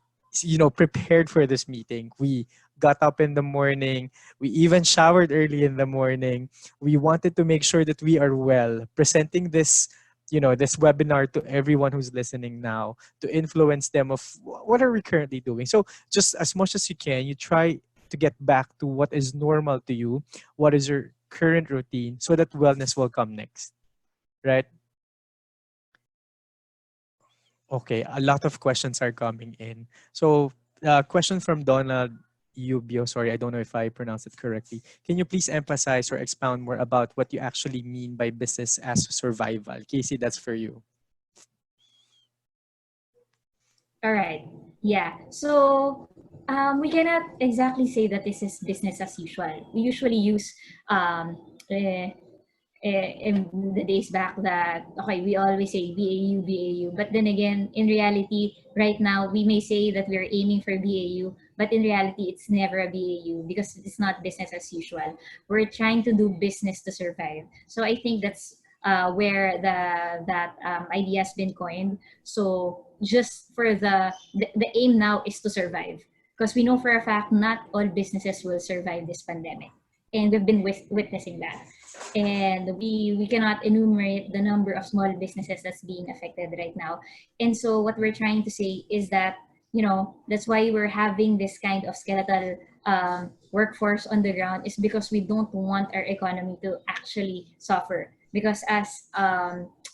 prepared for this meeting. We got up in the morning. We even showered early in the morning. We wanted to make sure that we are well, presenting this webinar to everyone who's listening now, to influence them of what are we currently doing. So just as much as you can, you try to get back to what is normal to you, what is your current routine, so that wellness will come next, right? Okay, a lot of questions are coming in. So question from Donald Ubio, sorry, I don't know if I pronounced it correctly. Can you please emphasize or expound more about what you actually mean by business as survival? Casey, that's for you. All right. Yeah. So we cannot exactly say that this is business as usual. We usually use in the days back that, okay, we always say BAU, BAU. But then again, in reality, right now, we may say that we're aiming for BAU, but in reality, it's never a BAU because it's not business as usual. We're trying to do business to survive. So I think that's where that idea has been coined. So just for the aim now is to survive, because we know for a fact not all businesses will survive this pandemic, and we've been witnessing that. And we cannot enumerate the number of small businesses that's being affected right now. And so what we're trying to say is that, that's why we're having this kind of skeletal workforce on the ground, is because we don't want our economy to actually suffer. Because as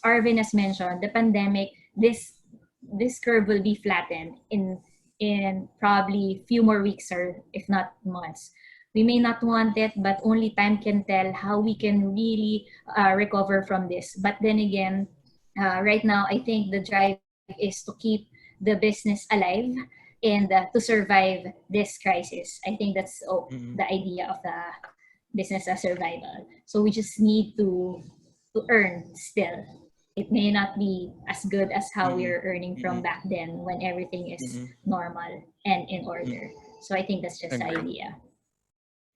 Arvin has mentioned, the pandemic, this curve will be flattened in probably few more weeks, or if not months. We may not want it, but only time can tell how we can really recover from this. But then again, Right now, I think the drive is to keep the business alive and to survive this crisis. I think that's Mm-mm. the idea of the business as survival. So we just need to earn still. It may not be as good as how we Mm-mm. are earning from Mm-mm. back then when everything is Mm-mm. normal and in Mm-mm. order. So I think that's just the Agree. idea.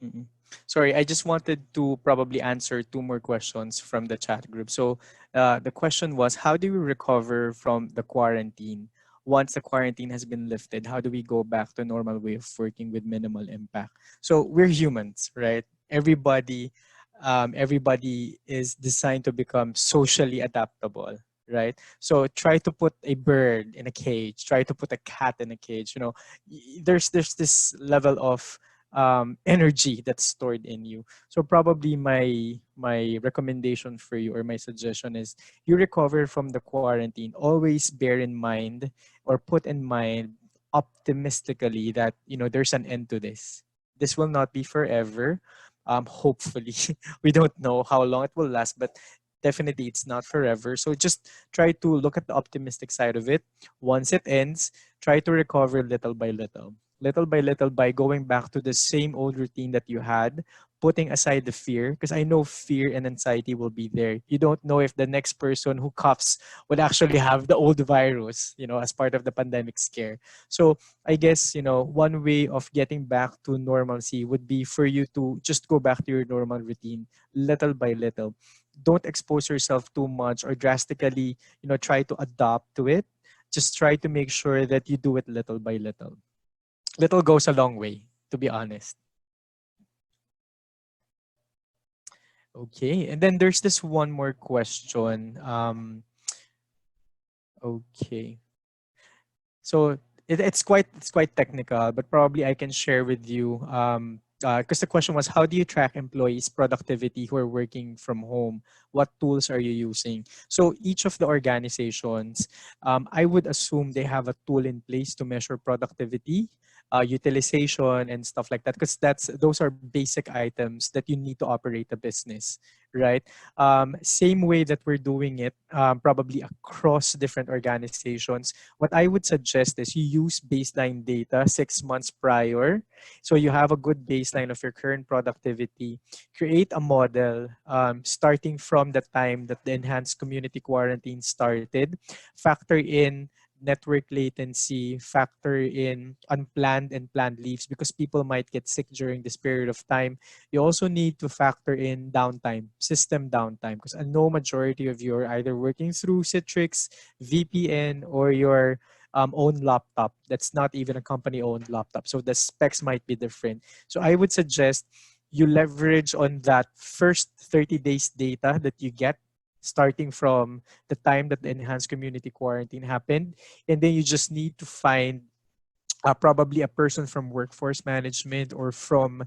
Mm-mm. Sorry, I just wanted to probably answer two more questions from the chat group. So, the question was, how do we recover from the quarantine? Once the quarantine has been lifted, how do we go back to normal way of working with minimal impact? So we're humans, right? Everybody is designed to become socially adaptable, right? So try to put a bird in a cage, try to put a cat in a cage. There's this level of energy that's stored in you. So probably my recommendation for you or my suggestion is you recover from the quarantine. Always bear in mind or put in mind optimistically that there's an end to this. This will not be forever. Hopefully, we don't know how long it will last, but definitely it's not forever. So just try to look at the optimistic side of it. Once it ends, try to recover little by little by going back to the same old routine that you had, putting aside the fear, because I know fear and anxiety will be there. You don't know if the next person who coughs would actually have the old virus, as part of the pandemic scare. So I guess, one way of getting back to normalcy would be for you to just go back to your normal routine little by little. Don't expose yourself too much or drastically, try to adapt to it. Just try to make sure that you do it little by little. Little goes a long way, to be honest. Okay, and then there's this one more question. Okay, so it's quite technical, but probably I can share with you. Because the question was, how do you track employees' productivity who are working from home? What tools are you using? So each of the organizations, I would assume they have a tool in place to measure productivity, utilization, and stuff like that. Because those are basic items that you need to operate a business, right? Same way that we're doing it, probably across different organizations. What I would suggest is you use baseline data 6 months prior. So you have a good baseline of your current productivity. Create a model starting from the time that the enhanced community quarantine started. Factor in network latency, factor in unplanned and planned leaves because people might get sick during this period of time. You also need to factor in downtime, system downtime, because I know majority of you are either working through Citrix, VPN, or your own laptop. That's not even a company owned laptop. So the specs might be different. So I would suggest you leverage on that first 30 days data that you get starting from the time that the enhanced community quarantine happened. And then you just need to find probably a person from workforce management or from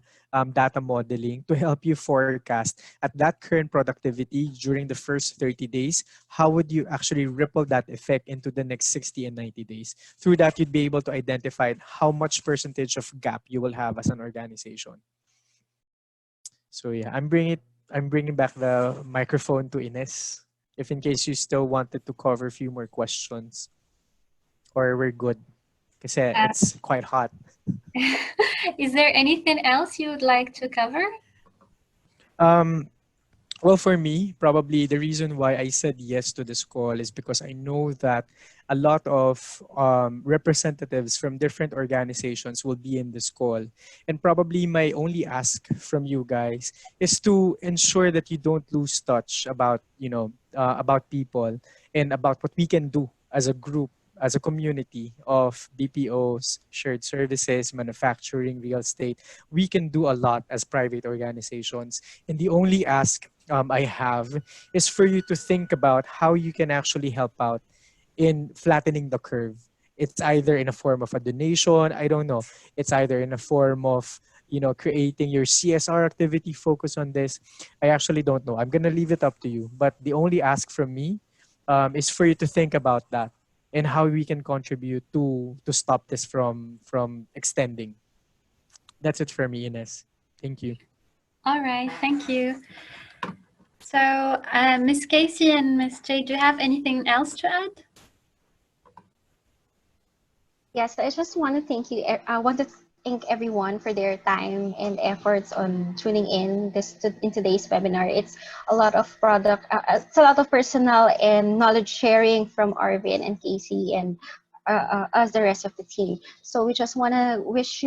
data modeling to help you forecast at that current productivity during the first 30 days. How would you actually ripple that effect into the next 60 and 90 days? Through that, you'd be able to identify how much percentage of gap you will have as an organization. So yeah, I'm bringing back the microphone to Ines. If in case you still wanted to cover a few more questions, or we're good. Kasi Uh, it's quite hot. Is there anything else you would like to cover? Um, well, for me, probably the reason why I said yes to this call is because I know that a lot of representatives from different organizations will be in this call. And probably my only ask from you guys is to ensure that you don't lose touch about people and about what we can do as a group, as a community of BPOs, shared services, manufacturing, real estate. We can do a lot as private organizations. And the only ask I have is for you to think about how you can actually help out in flattening the curve. It's either in a form of a donation, I don't know. It's either in a form of creating your CSR activity focus on this. I actually don't know. I'm gonna leave it up to you. But the only ask from me is for you to think about that and how we can contribute to stop this from extending. That's it for me, Ines. Thank you. All right, thank you. So, Ms. Casey and Ms. Jay, do you have anything else to add? Yes, I just want to thank you. I want to thank everyone for their time and efforts on tuning in in today's webinar. It's a lot of it's a lot of personal and knowledge sharing from Arvin and Casey and us, the rest of the team. So we just want to wish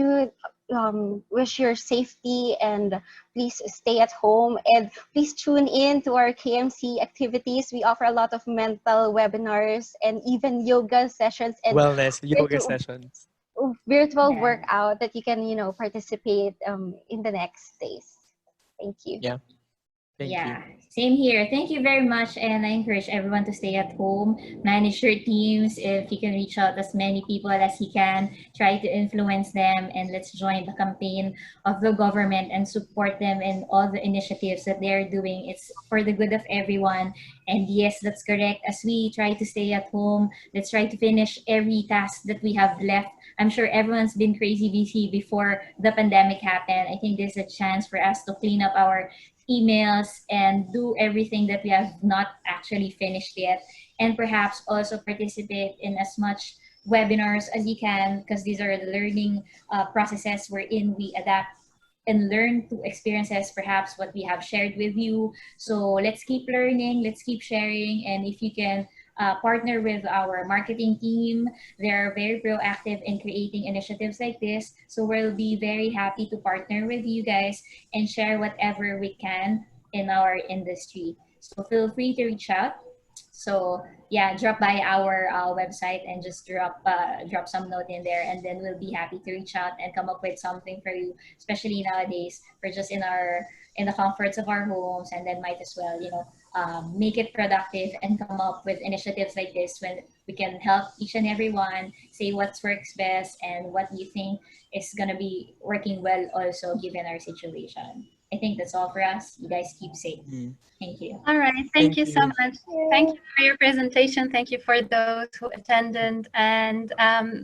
your safety, and please stay at home, and please tune in to our KMC activities. We offer a lot of mental webinars and even yoga sessions and Wellness, yoga virtual, sessions. virtual Yeah. workout that you can participate in the next days. Thank you. Yeah. Thank you. Yeah, same here. Thank you very much. And I encourage everyone to stay at home, manage your teams. If you can reach out as many people as you can, try to influence them, and let's join the campaign of the government and support them in all the initiatives that they're doing. It's for the good of everyone. And yes, that's correct. As we try to stay at home, let's try to finish every task that we have left. I'm sure everyone's been crazy busy before the pandemic happened. I think there's a chance for us to clean up our emails and do everything that we have not actually finished yet, and perhaps also participate in as much webinars as you can, because these are the learning processes wherein we adapt and learn to experiences, perhaps what we have shared with you. So let's keep learning, let's keep sharing, and if you can partner with our marketing team, they're very proactive in creating initiatives like this. So we'll be very happy to partner with you guys and share whatever we can in our industry. So feel free to reach out. So yeah, drop by our website and just drop some note in there, and then we'll be happy to reach out and come up with something for you. Especially nowadays, we're just in the comforts of our homes, and then might as well make it productive and come up with initiatives like this when we can help each and every one say what works best and what you think is gonna be working well also given our situation. I think that's all for us. You guys keep safe. Thank you. All right. Thank you so much. Thank you for your presentation. Thank you for those who attended. And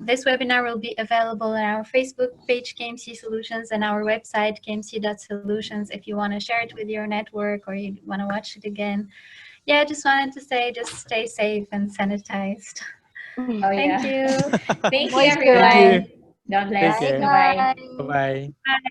this webinar will be available on our Facebook page, KMC Solutions, and our website, kmc.solutions, if you want to share it with your network or you want to watch it again. Yeah, I just wanted to say, just stay safe and sanitized. Oh, Thank yeah. you. Thank you, Moisture. everyone. Thank you. God bless. Take care. Bye-bye. Bye-bye. Bye.